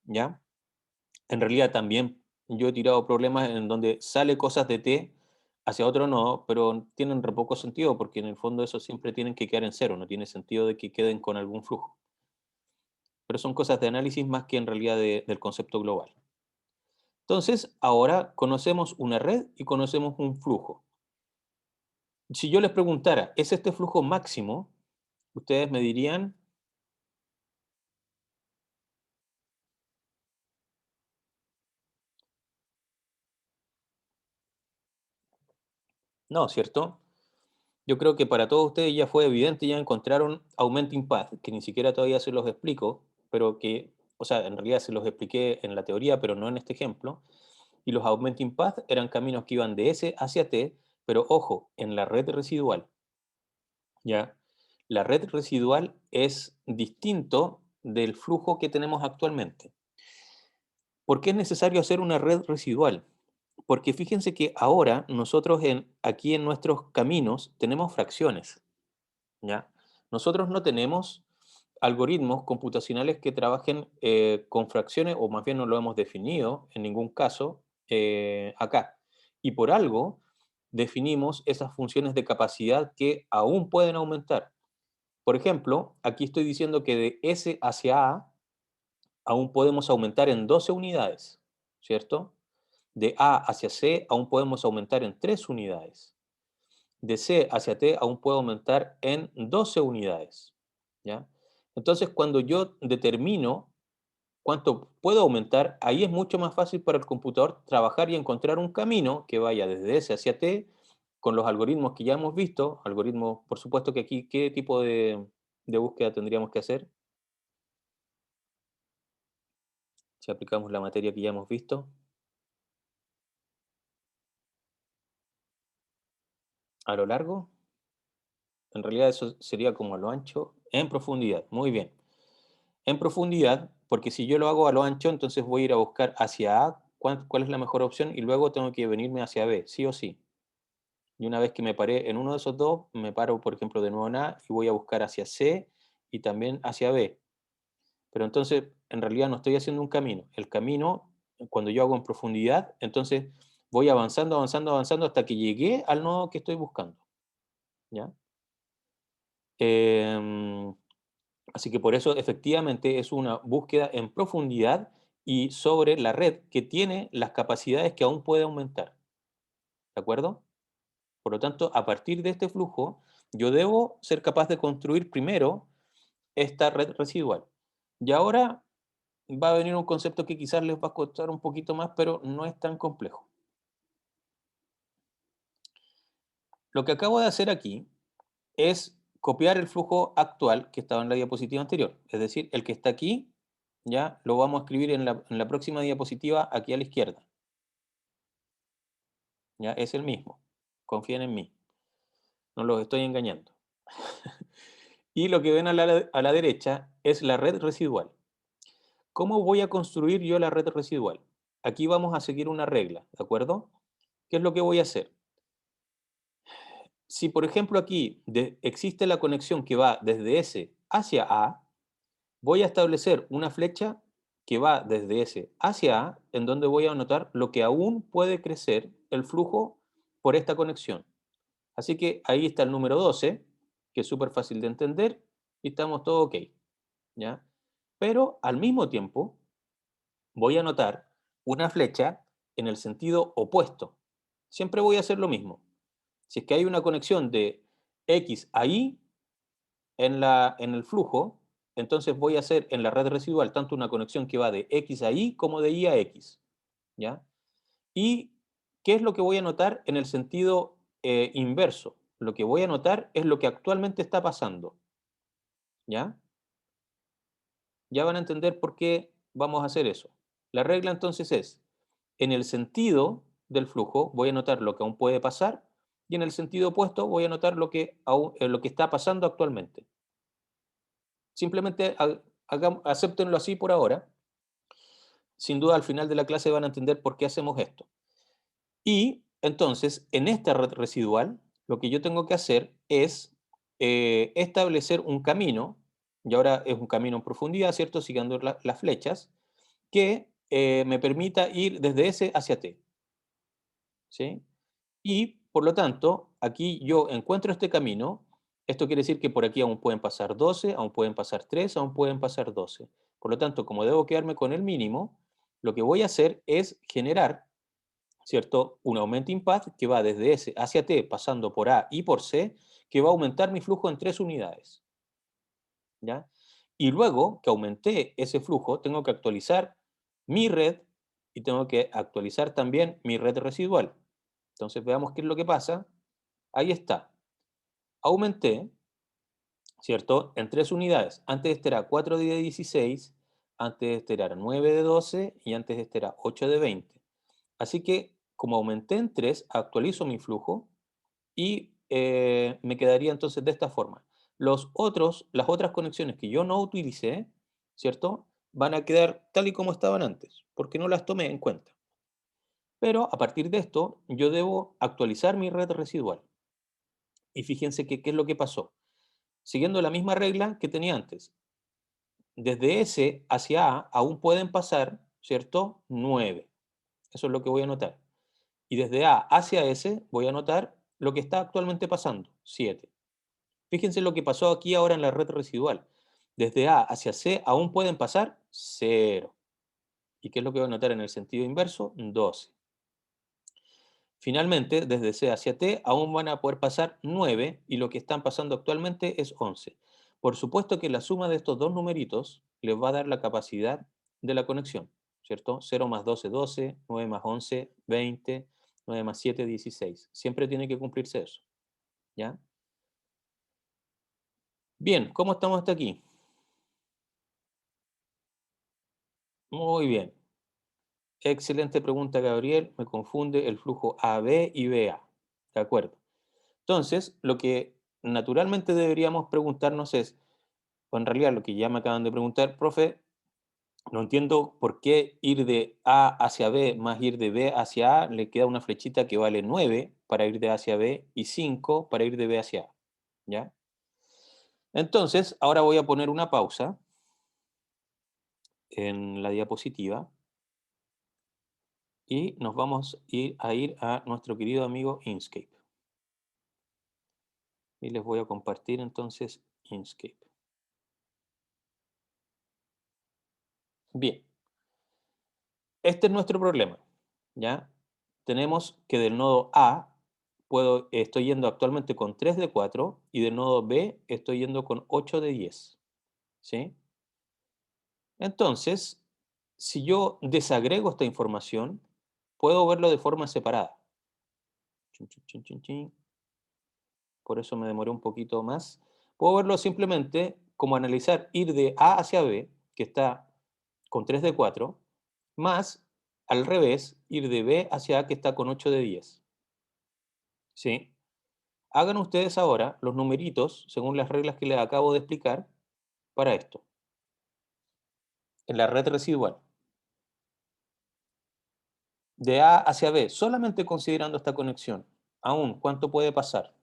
¿Ya? En realidad también yo he tirado problemas en donde sale cosas de T hacia otro no, pero tienen re poco sentido porque en el fondo eso siempre tienen que quedar en cero, no tiene sentido de que queden con algún flujo. Pero son cosas de análisis más que en realidad del concepto global. Entonces, ahora conocemos una red y conocemos un flujo. Si yo les preguntara, ¿es este flujo máximo? Ustedes me dirían, no, ¿cierto? Yo creo que para todos ustedes ya fue evidente, ya encontraron Augmenting Path, que ni siquiera todavía se los explico, pero que, o sea, en realidad se los expliqué en la teoría, pero no en este ejemplo. Y los Augmenting Path eran caminos que iban de S hacia T, pero ojo, en la red residual. ¿Ya? La red residual es distinto del flujo que tenemos actualmente. ¿Por qué es necesario hacer una red residual? Porque fíjense que ahora nosotros aquí en nuestros caminos tenemos fracciones. ¿Ya? Nosotros no tenemos algoritmos computacionales que trabajen con fracciones, o más bien no lo hemos definido en ningún caso acá. Y por algo definimos esas funciones de capacidad que aún pueden aumentar. Por ejemplo, aquí estoy diciendo que de S hacia A aún podemos aumentar en 12 unidades, ¿cierto? De A hacia C aún podemos aumentar en 3 unidades. De C hacia T aún puedo aumentar en 12 unidades, ¿ya? Entonces, cuando yo determino cuánto puedo aumentar, ahí es mucho más fácil para el computador trabajar y encontrar un camino que vaya desde S hacia T con los algoritmos que ya hemos visto. Algoritmos, por supuesto que aquí, ¿qué tipo de búsqueda tendríamos que hacer si aplicamos la materia que ya hemos visto? ¿A lo largo? En realidad eso sería como a lo ancho, en profundidad. Muy bien. En profundidad, porque si yo lo hago a lo ancho, entonces voy a ir a buscar hacia A cuál es la mejor opción y luego tengo que venirme hacia B, sí o sí. Y una vez que me paré en uno de esos dos, me paro, por ejemplo, de nuevo en A y voy a buscar hacia C y también hacia B. Pero entonces, en realidad no estoy haciendo un camino. El camino, cuando yo hago en profundidad, entonces voy avanzando, avanzando, avanzando hasta que llegué al nodo que estoy buscando. ¿Ya? Em, Así que por eso efectivamente es una búsqueda en profundidad y sobre la red que tiene las capacidades que aún puede aumentar. ¿De acuerdo? Por lo tanto, a partir de este flujo, yo debo ser capaz de construir primero esta red residual. Y ahora va a venir un concepto que quizás les va a costar un poquito más, pero no es tan complejo. Lo que acabo de hacer aquí es copiar el flujo actual que estaba en la diapositiva anterior. Es decir, el que está aquí, ya lo vamos a escribir en la próxima diapositiva aquí a la izquierda. Ya es el mismo. Confíen en mí. No los estoy engañando. Y lo que ven a la derecha es la red residual. ¿Cómo voy a construir yo la red residual? Aquí vamos a seguir una regla, ¿de acuerdo? ¿Qué es lo que voy a hacer? Si, por ejemplo, aquí existe la conexión que va desde S hacia A, voy a establecer una flecha que va desde S hacia A, en donde voy a anotar lo que aún puede crecer el flujo por esta conexión. Así que ahí está el número 12, que es súper fácil de entender, y estamos todo ok, ¿ya? Pero al mismo tiempo voy a anotar una flecha en el sentido opuesto. Siempre voy a hacer lo mismo. Si es que hay una conexión de X a Y en el flujo, entonces voy a hacer en la red residual tanto una conexión que va de X a Y como de Y a X, ¿ya? ¿Y qué es lo que voy a notar en el sentido inverso? Lo que voy a notar es lo que actualmente está pasando, ¿ya? Ya van a entender por qué vamos a hacer eso. La regla entonces es, en el sentido del flujo voy a notar lo que aún puede pasar y en el sentido opuesto voy a notar lo que está pasando actualmente. Simplemente acéptenlo así por ahora. Sin duda al final de la clase van a entender por qué hacemos esto. Y entonces, en esta red residual, lo que yo tengo que hacer es establecer un camino, y ahora es un camino en profundidad, ¿cierto? Siguiendo las flechas, que me permita ir desde S hacia T, ¿sí? Y, por lo tanto, aquí yo encuentro este camino. Esto quiere decir que por aquí aún pueden pasar 12, aún pueden pasar 3, aún pueden pasar 12. Por lo tanto, como debo quedarme con el mínimo, lo que voy a hacer es generar, ¿cierto? Un augmenting path que va desde S hacia T, pasando por A y por C, que va a aumentar mi flujo en 3 unidades, ¿ya? Y luego que aumenté ese flujo, tengo que actualizar mi red y tengo que actualizar también mi red residual. Entonces veamos qué es lo que pasa. Ahí está. Aumenté, ¿cierto? En 3 unidades. Antes este era 4 de 16, antes este era 9 de 12 y antes este era 8 de 20. Así que como aumenté en 3, actualizo mi flujo y me quedaría entonces de esta forma. Las otras conexiones que yo no utilicé, ¿cierto? Van a quedar tal y como estaban antes, porque no las tomé en cuenta. Pero a partir de esto, yo debo actualizar mi red residual. Y fíjense qué es lo que pasó. Siguiendo la misma regla que tenía antes. Desde S hacia A aún pueden pasar, ¿cierto? 9. Eso es lo que voy a anotar. Y desde A hacia S voy a anotar lo que está actualmente pasando, 7. Fíjense lo que pasó aquí ahora en la red residual. Desde A hacia C aún pueden pasar 0. ¿Y qué es lo que voy a anotar en el sentido inverso? 12. Finalmente, desde C hacia T aún van a poder pasar 9 y lo que están pasando actualmente es 11. Por supuesto que la suma de estos dos numeritos les va a dar la capacidad de la conexión, ¿cierto? 0 más 12, 12, 9 más 11, 20, 9 más 7, 16. Siempre tiene que cumplirse eso, ¿ya? Bien, ¿cómo estamos hasta aquí? Muy bien. Excelente pregunta, Gabriel. Me confunde el flujo AB y BA. De acuerdo. Entonces, lo que naturalmente deberíamos preguntarnos es, o en realidad lo que ya me acaban de preguntar, profe, no entiendo por qué ir de A hacia B más ir de B hacia A le queda una flechita que vale 9 para ir de A hacia B y 5 para ir de B hacia A. ¿Ya? Entonces, ahora voy a poner una pausa en la diapositiva y nos vamos a ir a nuestro querido amigo Inkscape. Y les voy a compartir entonces Inkscape. Bien, este es nuestro problema, ¿ya? Tenemos que del nodo A estoy yendo actualmente con 3 de 4 y del nodo B estoy yendo con 8 de 10, ¿sí? Entonces, si yo desagrego esta información, puedo verlo de forma separada. Chin, chin, chin, chin, chin. Por eso me demoré un poquito más. Puedo verlo simplemente como analizar ir de A hacia B, que está con 3 de 4, más al revés, ir de B hacia A, que está con 8 de 10. ¿Sí? Hagan ustedes ahora los numeritos según las reglas que les acabo de explicar para esto, en la red residual. De A hacia B, solamente considerando esta conexión, aún, ¿cuánto puede pasar?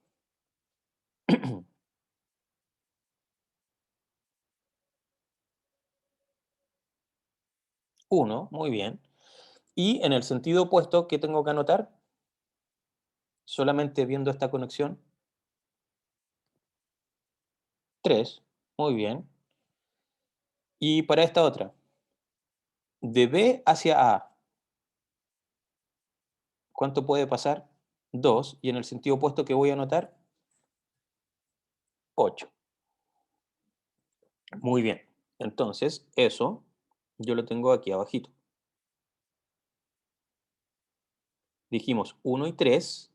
1, muy bien. Y en el sentido opuesto, ¿qué tengo que anotar? Solamente viendo esta conexión, 3, muy bien. Y para esta otra, de B hacia A, ¿cuánto puede pasar? 2, y en el sentido opuesto que voy a anotar, 8. Muy bien. Entonces, eso yo lo tengo aquí abajito. Dijimos 1 y 3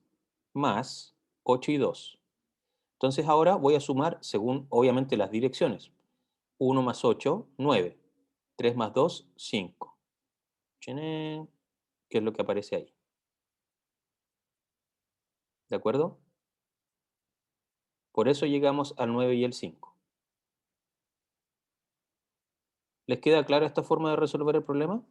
más 8 y 2. Entonces ahora voy a sumar según, obviamente, las direcciones. 1 más 8, 9. 3 más 2, 5. Chenén, ¿qué es lo que aparece ahí? ¿De acuerdo? Por eso llegamos al 9 y el 5. ¿Les queda clara esta forma de resolver el problema?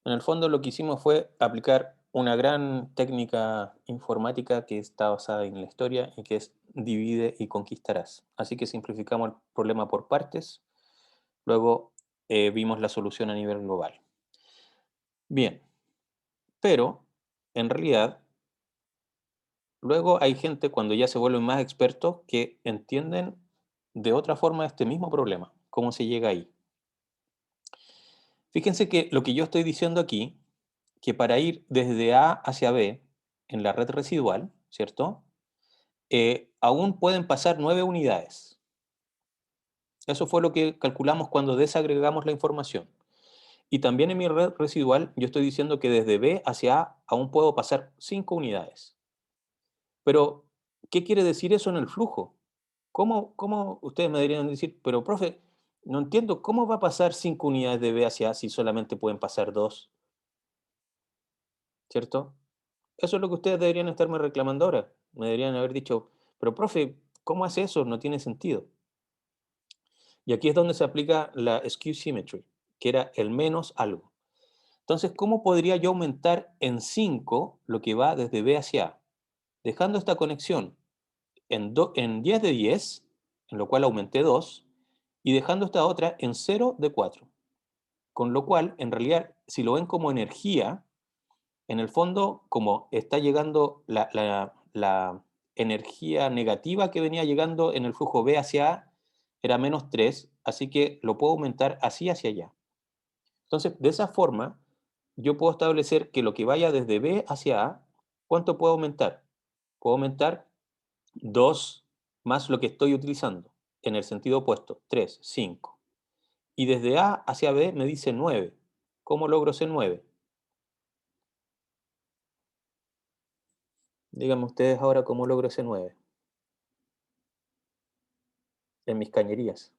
En el fondo lo que hicimos fue aplicar una gran técnica informática que está basada en la historia y que es divide y conquistarás. Así que simplificamos el problema por partes, luego vimos la solución a nivel global. Bien, pero en realidad luego hay gente cuando ya se vuelven más expertos que entienden de otra forma este mismo problema, cómo se llega ahí. Fíjense que lo que yo estoy diciendo aquí, que para ir desde A hacia B en la red residual, ¿cierto? Aún pueden pasar 9 unidades. Eso fue lo que calculamos cuando desagregamos la información. Y también en mi red residual yo estoy diciendo que desde B hacia A aún puedo pasar 5 unidades. Pero, ¿qué quiere decir eso en el flujo? ¿Cómo ustedes me deberían decir, pero profe, no entiendo, ¿cómo va a pasar 5 unidades de B hacia A si solamente pueden pasar 2? ¿Cierto? Eso es lo que ustedes deberían estarme reclamando ahora. Me deberían haber dicho, pero profe, ¿cómo hace eso? No tiene sentido. Y aquí es donde se aplica la skew symmetry, que era el menos algo. Entonces, ¿cómo podría yo aumentar en 5 lo que va desde B hacia A? Dejando esta conexión en 10 de 10, en lo cual aumenté 2, y dejando esta otra en 0 de 4. Con lo cual, en realidad, si lo ven como energía, en el fondo, como está llegando la energía negativa que venía llegando en el flujo B hacia A, era menos 3, así que lo puedo aumentar así hacia allá. Entonces, de esa forma, yo puedo establecer que lo que vaya desde B hacia A, ¿cuánto puedo aumentar? Puedo aumentar 2 más lo que estoy utilizando, en el sentido opuesto, 3, 5. Y desde A hacia B me dice 9. ¿Cómo logro ese 9? Díganme ustedes ahora cómo logro ese 9 en mis cañerías.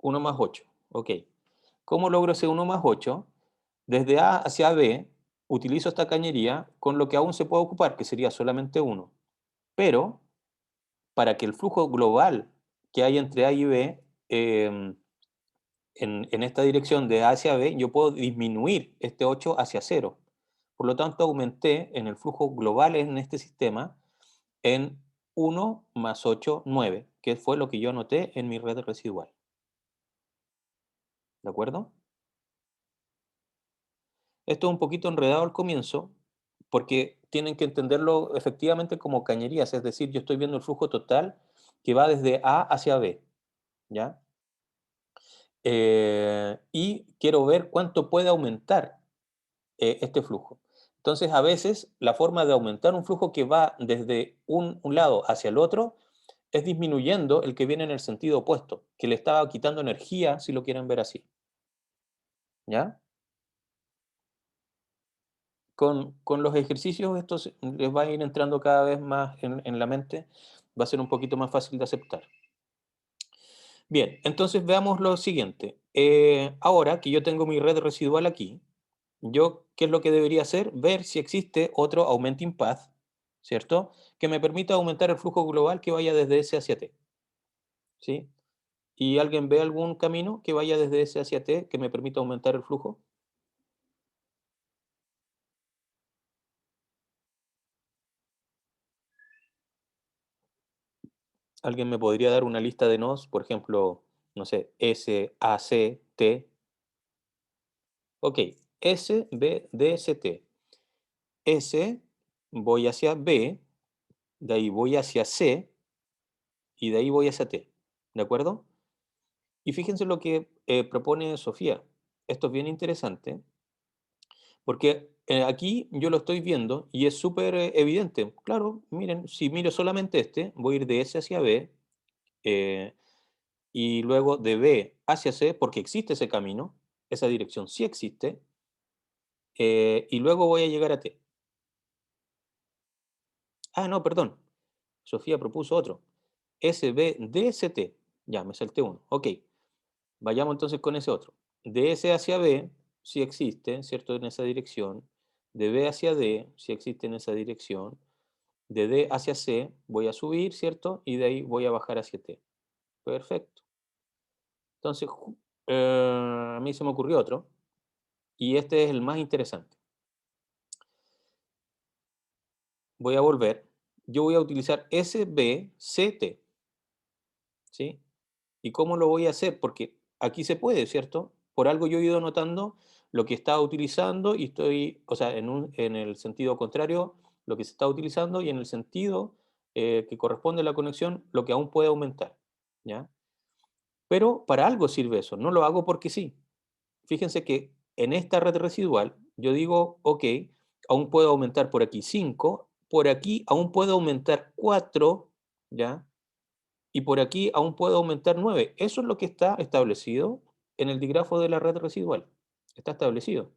1 más 8. Ok. ¿Cómo logro ese 1 más 8? Desde A hacia B utilizo esta cañería con lo que aún se puede ocupar, que sería solamente 1. Pero para que el flujo global que hay entre A y B en esta dirección de A hacia B, yo puedo disminuir este 8 hacia 0. Por lo tanto, aumenté en el flujo global en este sistema en 1 más 8, 9, que fue lo que yo anoté en mi red residual. ¿De acuerdo? Esto es un poquito enredado al comienzo, porque tienen que entenderlo efectivamente como cañerías, es decir, yo estoy viendo el flujo total que va desde A hacia B, ¿ya? Y quiero ver cuánto puede aumentar este flujo. Entonces, a veces, la forma de aumentar un flujo que va desde un lado hacia el otro es disminuyendo el que viene en el sentido opuesto, que le estaba quitando energía, si lo quieren ver así, ¿ya? Con los ejercicios esto les va a ir entrando cada vez más en la mente, va a ser un poquito más fácil de aceptar. Bien, entonces veamos lo siguiente. Ahora que yo tengo mi red residual aquí, yo, ¿qué es lo que debería hacer? Ver si existe otro augmenting path, ¿cierto? Que me permita aumentar el flujo global que vaya desde S hacia T, ¿sí? ¿Y alguien ve algún camino que vaya desde S hacia T que me permita aumentar el flujo? ¿Alguien me podría dar una lista de nodos? Por ejemplo, no sé, S, A, C, T. Ok, S, B, D, C, T. S, voy hacia B, de ahí voy hacia C, y de ahí voy hacia T. ¿De acuerdo? Y fíjense lo que propone Sofía. Esto es bien interesante, porque aquí yo lo estoy viendo y es súper evidente. Claro, miren, si miro solamente este, voy a ir de S hacia B, eh, y luego de B hacia C, porque existe ese camino, esa dirección sí existe, y luego voy a llegar a T. Ah, no, perdón. Sofía propuso otro. S, B, D, S, T. Ya, me salté uno. Ok, vayamos entonces con ese otro. De S hacia B, sí existe, ¿cierto? En esa dirección. De B hacia D, sí existe en esa dirección. De D hacia C, voy a subir, ¿cierto? Y de ahí voy a bajar hacia T. Perfecto. Entonces, a mí se me ocurrió otro, y este es el más interesante. Voy a volver. Yo voy a utilizar SBCT, ¿sí? ¿Y cómo lo voy a hacer? Porque aquí se puede, ¿cierto? Por algo yo he ido notando lo que estaba utilizando y estoy, o sea, en el sentido contrario, lo que se está utilizando y en el sentido que corresponde a la conexión, lo que aún puede aumentar, ¿ya? Pero para algo sirve eso, no lo hago porque sí. Fíjense que en esta red residual, yo digo, ok, aún puedo aumentar por aquí 5, por aquí aún puedo aumentar 4, ¿ya? Y por aquí aún puedo aumentar 9. Eso es lo que está establecido en el digrafo de la red residual. Está establecido.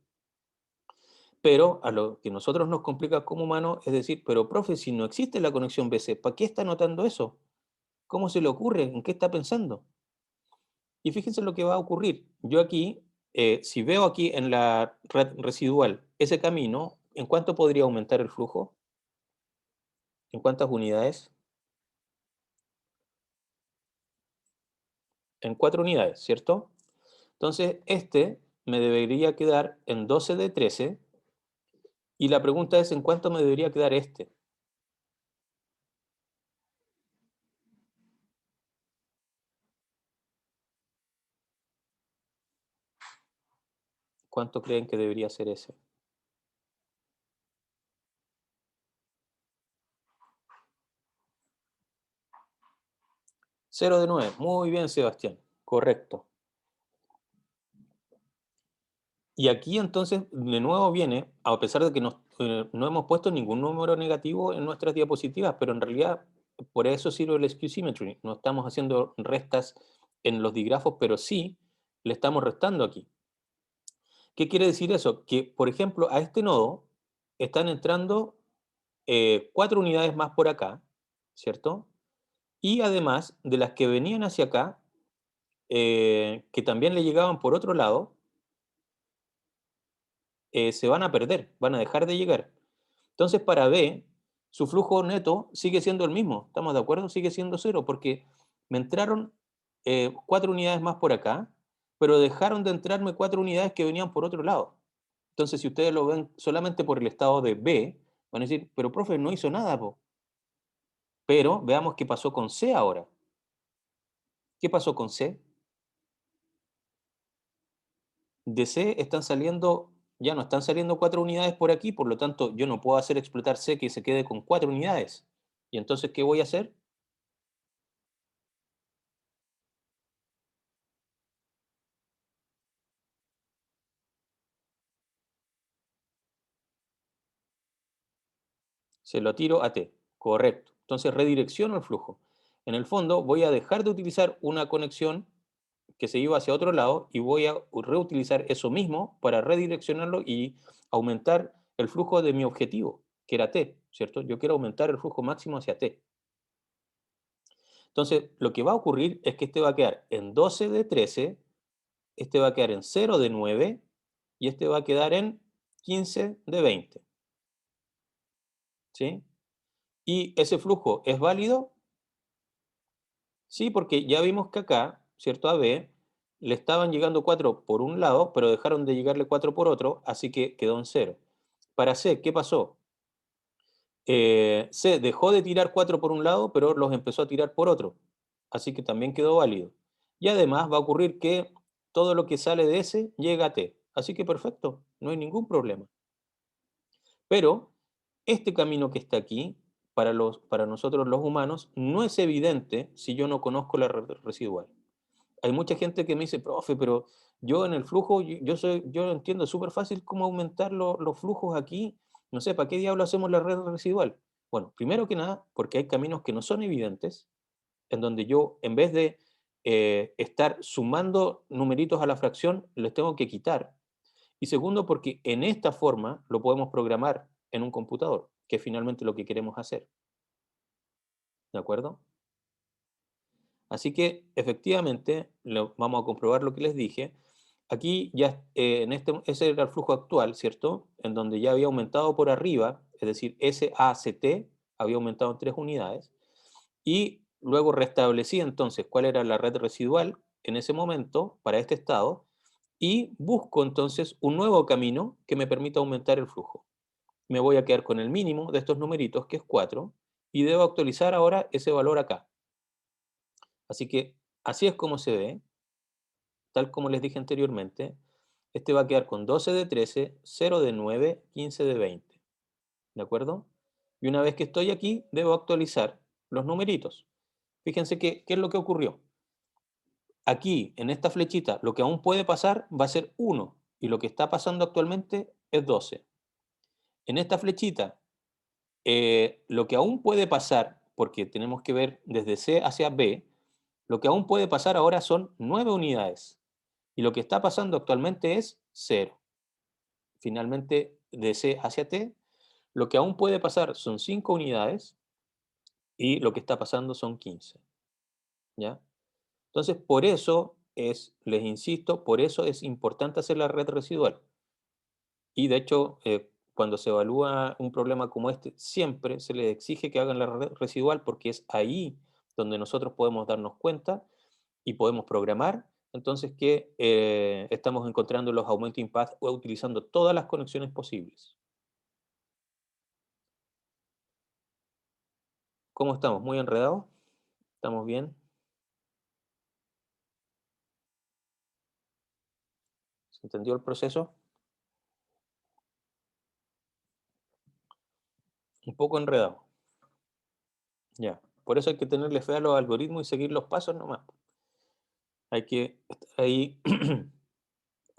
Pero a lo que nosotros nos complica como humanos es decir, pero profe, si no existe la conexión BC, ¿para qué está anotando eso? ¿Cómo se le ocurre? ¿En qué está pensando? Y fíjense lo que va a ocurrir. Yo aquí, si veo aquí en la red residual ese camino, ¿en cuánto podría aumentar el flujo? ¿En cuántas unidades? En 4 unidades, ¿cierto? Entonces, este me debería quedar en 12 de 13 y la pregunta es, ¿en cuánto me debería quedar este? ¿Cuánto creen que debería ser ese? 0 de 9. Muy bien, Sebastián. Correcto. Y aquí entonces de nuevo viene, a pesar de que no hemos puesto ningún número negativo en nuestras diapositivas, pero en realidad por eso sirve el skew symmetry. No estamos haciendo restas en los digrafos, pero sí le estamos restando aquí. ¿Qué quiere decir eso? Que, por ejemplo, a este nodo están entrando 4 unidades más por acá, ¿cierto? Y además de las que venían hacia acá, que también le llegaban por otro lado, se van a perder, van a dejar de llegar. Entonces, para B, su flujo neto sigue siendo el mismo, ¿estamos de acuerdo? Sigue siendo cero, porque me entraron 4 unidades más por acá, pero dejaron de entrarme 4 unidades que venían por otro lado. Entonces, si ustedes lo ven solamente por el estado de B, van a decir, pero profe, no hizo nada, po. Pero veamos qué pasó con C ahora. ¿Qué pasó con C? De C están saliendo, ya no están saliendo 4 unidades por aquí, por lo tanto yo no puedo hacer explotar C que se quede con 4 unidades. ¿Y entonces qué voy a hacer? Se lo tiro a T. Correcto. Entonces redirecciono el flujo. En el fondo voy a dejar de utilizar una conexión que se iba hacia otro lado y voy a reutilizar eso mismo para redireccionarlo y aumentar el flujo de mi objetivo, que era T, ¿cierto? Yo quiero aumentar el flujo máximo hacia T. Entonces, lo que va a ocurrir es que este va a quedar en 12 de 13, este va a quedar en 0 de 9 y este va a quedar en 15 de 20, ¿sí? ¿Y ese flujo es válido? Sí, porque ya vimos que acá, ¿cierto? A B, le estaban llegando 4 por un lado, pero dejaron de llegarle 4 por otro, así que quedó en 0. Para C, ¿qué pasó? C dejó de tirar 4 por un lado, pero los empezó a tirar por otro, así que también quedó válido. Y además va a ocurrir que todo lo que sale de S llega a T. Así que perfecto, no hay ningún problema. Pero este camino que está aquí, para nosotros los humanos, no es evidente si yo no conozco la red residual. Hay mucha gente que me dice, profe, pero yo en el flujo, yo entiendo súper fácil cómo aumentar los flujos aquí. No sé, ¿para qué diablo hacemos la red residual? Bueno, primero que nada, porque hay caminos que no son evidentes, en donde yo, en vez de estar sumando numeritos a la fracción, les tengo que quitar. Y segundo, porque en esta forma lo podemos programar en un computador, que es finalmente lo que queremos hacer. ¿De acuerdo? Así que efectivamente vamos a comprobar lo que les dije. Aquí ya, ese era el flujo actual, ¿cierto? En donde ya había aumentado por arriba, es decir, SACT había aumentado en 3 unidades. Y luego restablecí entonces cuál era la red residual en ese momento para este estado y busco entonces un nuevo camino que me permita aumentar el flujo. Me voy a quedar con el mínimo de estos numeritos, que es 4, y debo actualizar ahora ese valor acá. Así que así es como se ve, tal como les dije anteriormente. Este va a quedar con 12 de 13, 0 de 9, 15 de 20. ¿De acuerdo? Y una vez que estoy aquí, debo actualizar los numeritos. Fíjense qué es lo que ocurrió. Aquí, en esta flechita, lo que aún puede pasar va a ser 1, y lo que está pasando actualmente es 12. En esta flechita, lo que aún puede pasar, porque tenemos que ver desde C hacia B, lo que aún puede pasar ahora son 9 unidades. Y lo que está pasando actualmente es 0. Finalmente, de C hacia T, lo que aún puede pasar son 5 unidades y lo que está pasando son 15. ¿Ya? Entonces, por eso es, les insisto, por eso es importante hacer la red residual. Y de hecho, cuando se evalúa un problema como este, siempre se les exige que hagan la red residual porque es ahí donde nosotros podemos darnos cuenta y podemos programar entonces que estamos encontrando los augmenting paths o utilizando todas las conexiones posibles. ¿Cómo estamos? ¿Muy enredados? ¿Estamos bien? ¿Se entendió el proceso? Un poco enredado. Ya. Por eso hay que tenerle fe a los algoritmos y seguir los pasos nomás. Hay que estar ahí,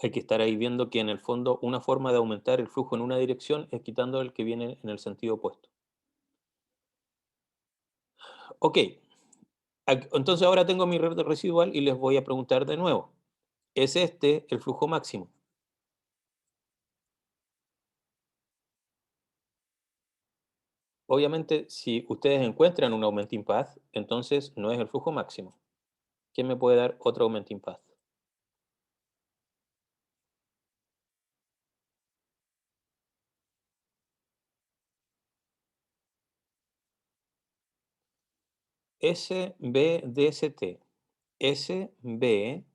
hay que estar ahí viendo que en el fondo una forma de aumentar el flujo en una dirección es quitando el que viene en el sentido opuesto. Ok, entonces ahora tengo mi red residual y les voy a preguntar de nuevo. ¿Es este el flujo máximo? Obviamente, si ustedes encuentran un augmenting path, entonces no es el flujo máximo. ¿Quién me puede dar otro augmenting path? SBDST. SBDCT,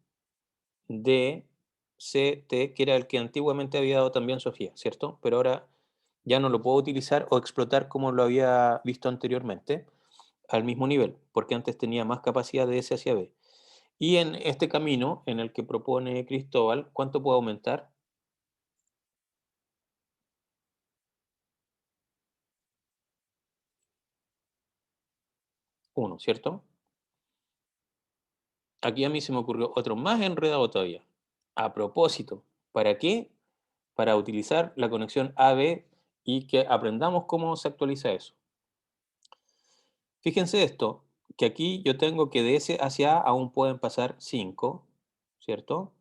que era el que antiguamente había dado también Sofía, ¿cierto? Pero ahora ya no lo puedo utilizar o explotar como lo había visto anteriormente, al mismo nivel, porque antes tenía más capacidad de S hacia B. Y en este camino en el que propone Cristóbal, ¿cuánto puedo aumentar? 1, ¿cierto? Aquí a mí se me ocurrió otro más enredado todavía. A propósito, ¿para qué? Para utilizar la conexión AB y que aprendamos cómo se actualiza eso. Fíjense esto, que aquí yo tengo que de S hacia A aún pueden pasar 5, ¿cierto?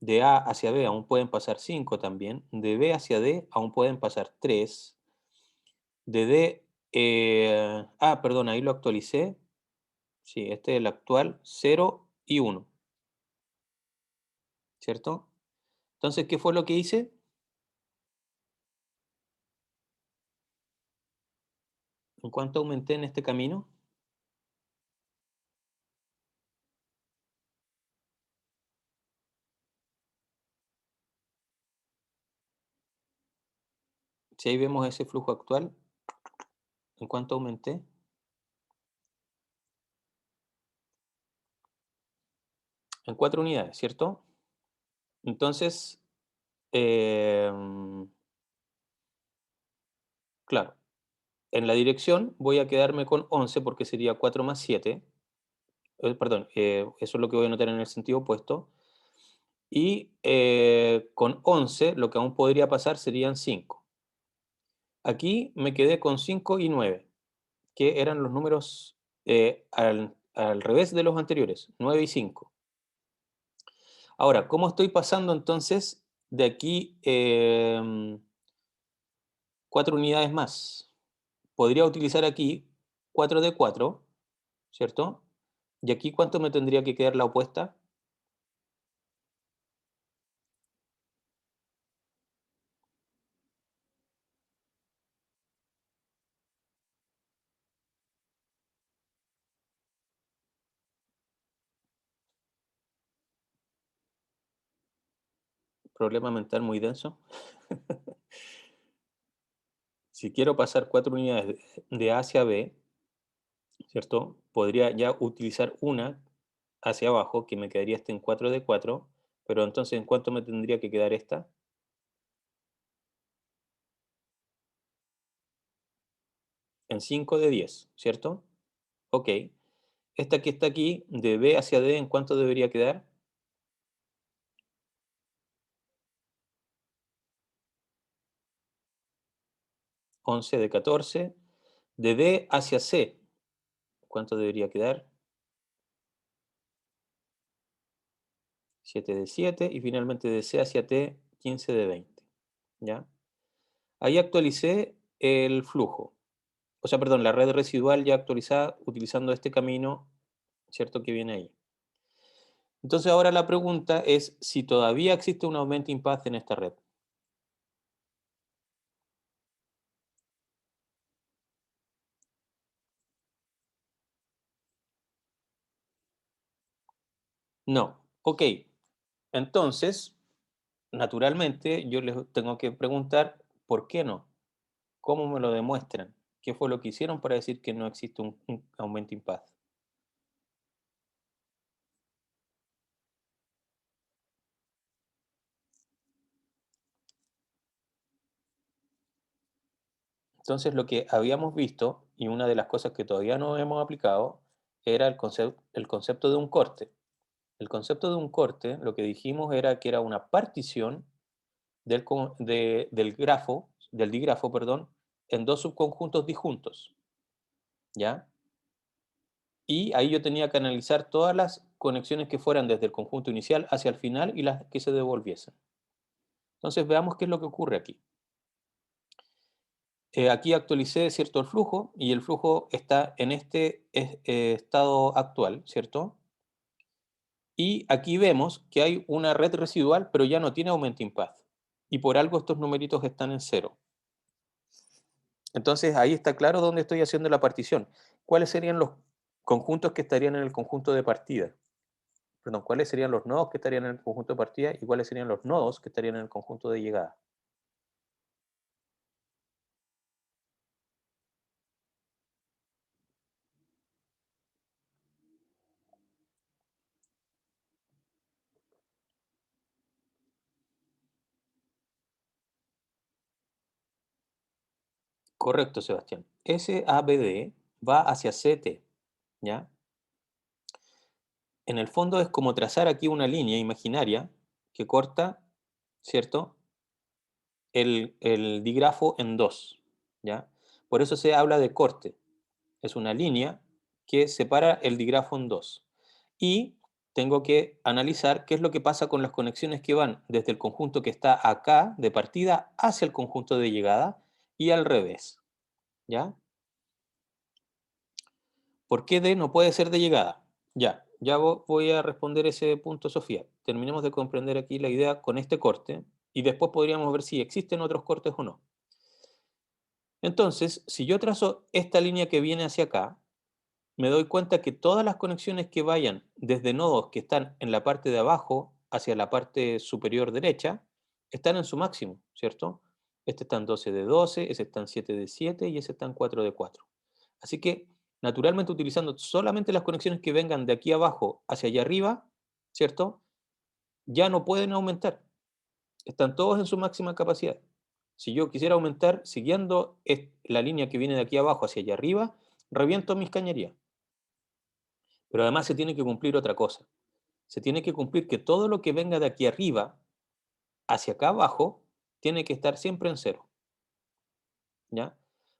De A hacia B aún pueden pasar 5 también. De B hacia D aún pueden pasar 3. De D, perdón, ahí lo actualicé. Sí, este es el actual, 0 y 1, ¿cierto? Entonces, ¿qué fue lo que hice? ¿En cuánto aumenté en este camino? Si ahí vemos ese flujo actual, ¿en cuánto aumenté? En 4 unidades, ¿cierto? Entonces, em, claro, en la dirección voy a quedarme con 11 porque sería 4 más 7. Perdón, eso es lo que voy a anotar en el sentido opuesto. Y con 11 lo que aún podría pasar serían 5. Aquí me quedé con 5 y 9, que eran los números al revés de los anteriores, 9 y 5. Ahora, ¿cómo estoy pasando entonces de aquí 4 unidades más? Podría utilizar aquí 4 de 4, ¿cierto? ¿Y aquí cuánto me tendría que quedar la opuesta? Problema mental muy denso. Si quiero pasar 4 unidades de A hacia B, ¿cierto? Podría ya utilizar una hacia abajo, que me quedaría esta en 4 de 4, pero entonces ¿en cuánto me tendría que quedar esta? En 5 de 10, ¿cierto? Ok. Esta que está aquí, de B hacia D, ¿en cuánto debería quedar? 11 de 14. De D hacia C, ¿cuánto debería quedar? 7 de 7. Y finalmente de C hacia T, 15 de 20. ¿Ya? Ahí actualicé el flujo. O sea, perdón, la red residual ya actualizada utilizando este camino, ¿cierto? Que viene ahí. Entonces ahora la pregunta es si todavía existe un augmenting path en esta red. No. Ok. Entonces, naturalmente, yo les tengo que preguntar, ¿por qué no? ¿Cómo me lo demuestran? ¿Qué fue lo que hicieron para decir que no existe un augmenting path? Entonces, lo que habíamos visto, y una de las cosas que todavía no hemos aplicado, era el concepto de un corte. El concepto de un corte, lo que dijimos era que era una partición del grafo, del dígrafo, perdón, en dos subconjuntos disjuntos, ¿ya? Y ahí yo tenía que analizar todas las conexiones que fueran desde el conjunto inicial hacia el final y las que se devolviesen. Entonces veamos qué es lo que ocurre aquí. Aquí actualicé, ¿cierto?, el flujo y el flujo está en este estado actual, ¿cierto? Y aquí vemos que hay una red residual, pero ya no tiene augmenting path. Y por algo estos numeritos están en cero. Entonces ahí está claro dónde estoy haciendo la partición. ¿Cuáles serían los conjuntos que estarían en el conjunto de partida? Perdón, ¿cuáles serían los nodos que estarían en el conjunto de partida y cuáles serían los nodos que estarían en el conjunto de llegada? Correcto, Sebastián. SABD va hacia CT, ¿ya? En el fondo es como trazar aquí una línea imaginaria que corta, ¿cierto?, el dígrafo en dos, ¿ya? Por eso se habla de corte. Es una línea que separa el dígrafo en dos. Y tengo que analizar qué es lo que pasa con las conexiones que van desde el conjunto que está acá de partida hacia el conjunto de llegada y al revés, ¿ya? ¿Por qué D no puede ser de llegada? Ya voy a responder ese punto, Sofía. Terminemos de comprender aquí la idea con este corte y después podríamos ver si existen otros cortes o no. Entonces, si yo trazo esta línea que viene hacia acá, me doy cuenta que todas las conexiones que vayan desde nodos que están en la parte de abajo hacia la parte superior derecha, están en su máximo, ¿cierto? Este está en 12 de 12, ese está en 7 de 7 y ese está en 4 de 4. Así que, naturalmente, utilizando solamente las conexiones que vengan de aquí abajo hacia allá arriba, ¿cierto? Ya no pueden aumentar. Están todos en su máxima capacidad. Si yo quisiera aumentar siguiendo la línea que viene de aquí abajo hacia allá arriba, reviento mis cañerías. Pero además se tiene que cumplir otra cosa. Se tiene que cumplir que todo lo que venga de aquí arriba hacia acá abajo tiene que estar siempre en cero. ¿Ya?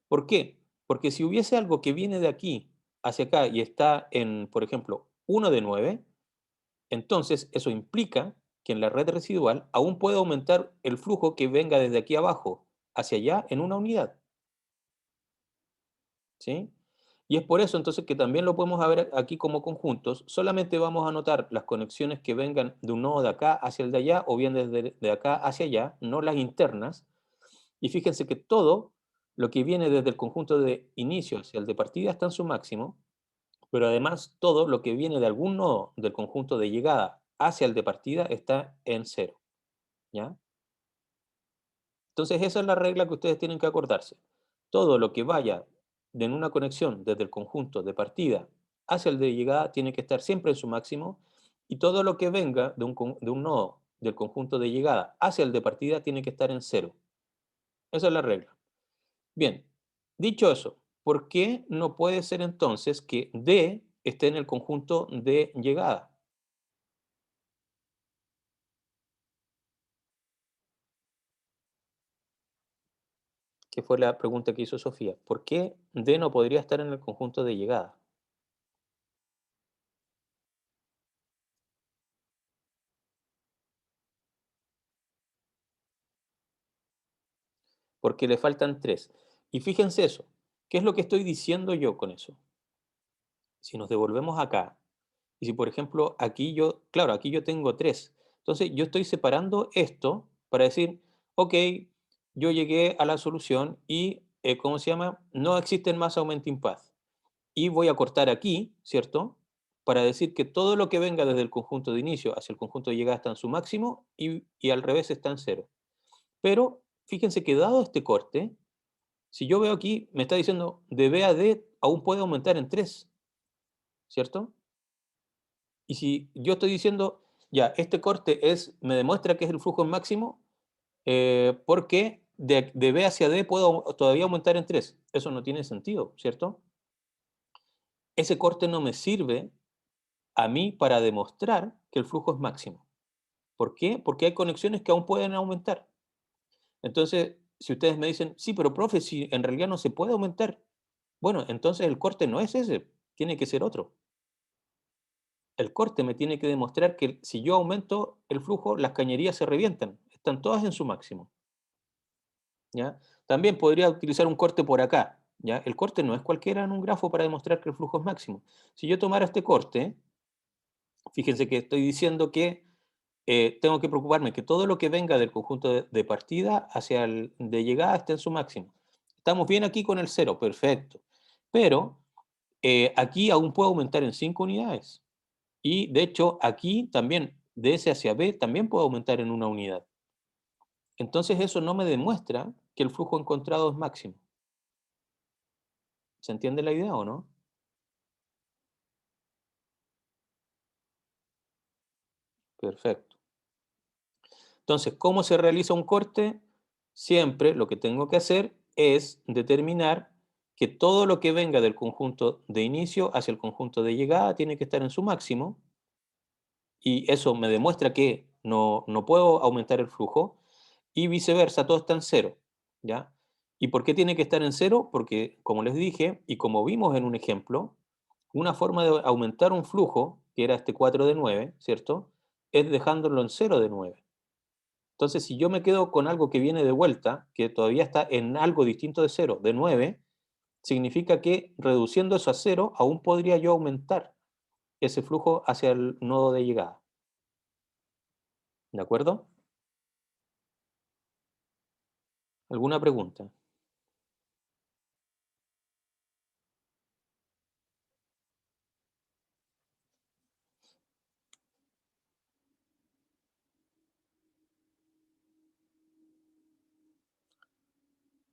¿Por qué? Porque si hubiese algo que viene de aquí hacia acá y está en, por ejemplo, 1 de 9, entonces eso implica que en la red residual aún puede aumentar el flujo que venga desde aquí abajo hacia allá en una unidad. ¿Sí? Y es por eso entonces que también lo podemos ver aquí como conjuntos. Solamente vamos a anotar las conexiones que vengan de un nodo de acá hacia el de allá o bien desde de acá hacia allá, no las internas. Y fíjense que todo lo que viene desde el conjunto de inicio hacia el de partida está en su máximo, pero además todo lo que viene de algún nodo del conjunto de llegada hacia el de partida está en cero. ¿Ya? Entonces esa es la regla que ustedes tienen que acordarse. Todo lo que vaya en una conexión desde el conjunto de partida hacia el de llegada tiene que estar siempre en su máximo y todo lo que venga de un nodo del conjunto de llegada hacia el de partida tiene que estar en cero. Esa es la regla. Bien, dicho eso, ¿por qué no puede ser entonces que D esté en el conjunto de llegada? Que fue la pregunta que hizo Sofía. ¿Por qué D no podría estar en el conjunto de llegada? Porque le faltan tres. Y fíjense eso. ¿Qué es lo que estoy diciendo yo con eso? Si nos devolvemos acá, y si por ejemplo aquí yo, claro, aquí yo tengo tres. Entonces yo estoy separando esto para decir, ok, yo llegué a la solución y, ¿cómo se llama? No existen más augmenting path. Y voy a cortar aquí, ¿cierto? Para decir que todo lo que venga desde el conjunto de inicio hacia el conjunto de llegada está en su máximo y al revés está en cero. Pero fíjense que dado este corte, si yo veo aquí, me está diciendo de B a D aún puede aumentar en 3, ¿cierto? Y si yo estoy diciendo, ya, este corte me demuestra que es el flujo en máximo, porque de B hacia D puedo todavía aumentar en 3. Eso no tiene sentido, ¿cierto? Ese corte no me sirve a mí para demostrar que el flujo es máximo. ¿Por qué? Porque hay conexiones que aún pueden aumentar. Entonces, si ustedes me dicen, sí, pero profe, si en realidad no se puede aumentar, bueno, entonces el corte no es ese, tiene que ser otro. El corte me tiene que demostrar que si yo aumento el flujo, las cañerías se revientan, están todas en su máximo. ¿Ya? También podría utilizar un corte por acá. ¿Ya? El corte no es cualquiera en un grafo para demostrar que el flujo es máximo. Si yo tomara este corte, fíjense que estoy diciendo que tengo que preocuparme que todo lo que venga del conjunto de partida hacia el de llegada esté en su máximo. Estamos bien aquí con el cero, perfecto. Pero aquí aún puedo aumentar en 5 unidades. Y de hecho, aquí también, de S hacia B, también puedo aumentar en una unidad. Entonces eso no me demuestra que el flujo encontrado es máximo. ¿Se entiende la idea o no? Perfecto. Entonces, ¿cómo se realiza un corte? Siempre lo que tengo que hacer es determinar que todo lo que venga del conjunto de inicio hacia el conjunto de llegada tiene que estar en su máximo y eso me demuestra que no puedo aumentar el flujo y viceversa, todo está en cero, ¿ya? ¿Y por qué tiene que estar en cero? Porque, como les dije, y como vimos en un ejemplo, una forma de aumentar un flujo, que era este 4 de 9, ¿cierto? Es dejándolo en cero de 9. Entonces, si yo me quedo con algo que viene de vuelta, que todavía está en algo distinto de cero, de 9, significa que reduciendo eso a cero, aún podría yo aumentar ese flujo hacia el nodo de llegada. ¿De acuerdo? ¿Alguna pregunta?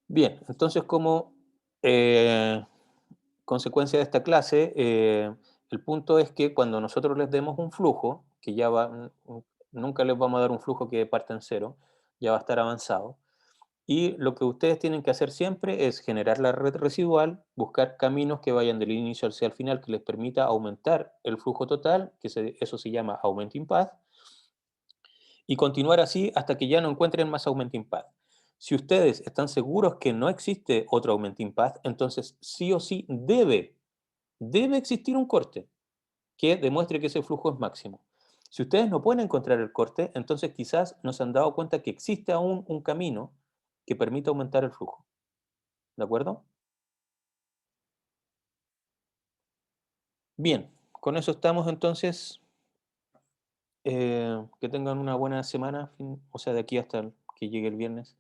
Bien, entonces como eh, consecuencia de esta clase, el punto es que cuando nosotros les demos un flujo, que ya va, nunca les vamos a dar un flujo que parte en cero, ya va a estar avanzado. Y lo que ustedes tienen que hacer siempre es generar la red residual, buscar caminos que vayan del inicio hacia el final que les permita aumentar el flujo total, eso se llama Augmenting Path, y continuar así hasta que ya no encuentren más Augmenting Path. Si ustedes están seguros que no existe otro Augmenting Path, entonces sí o sí debe existir un corte que demuestre que ese flujo es máximo. Si ustedes no pueden encontrar el corte, entonces quizás no se han dado cuenta que existe aún un camino que permita aumentar el flujo. ¿De acuerdo? Bien, con eso estamos entonces. Que tengan una buena semana, o sea, de aquí hasta que llegue el viernes.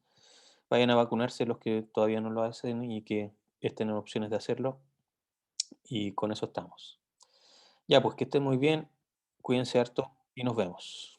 Vayan a vacunarse los que todavía no lo hacen y que estén en opciones de hacerlo. Y con eso estamos. Ya, pues que estén muy bien, cuídense harto y nos vemos.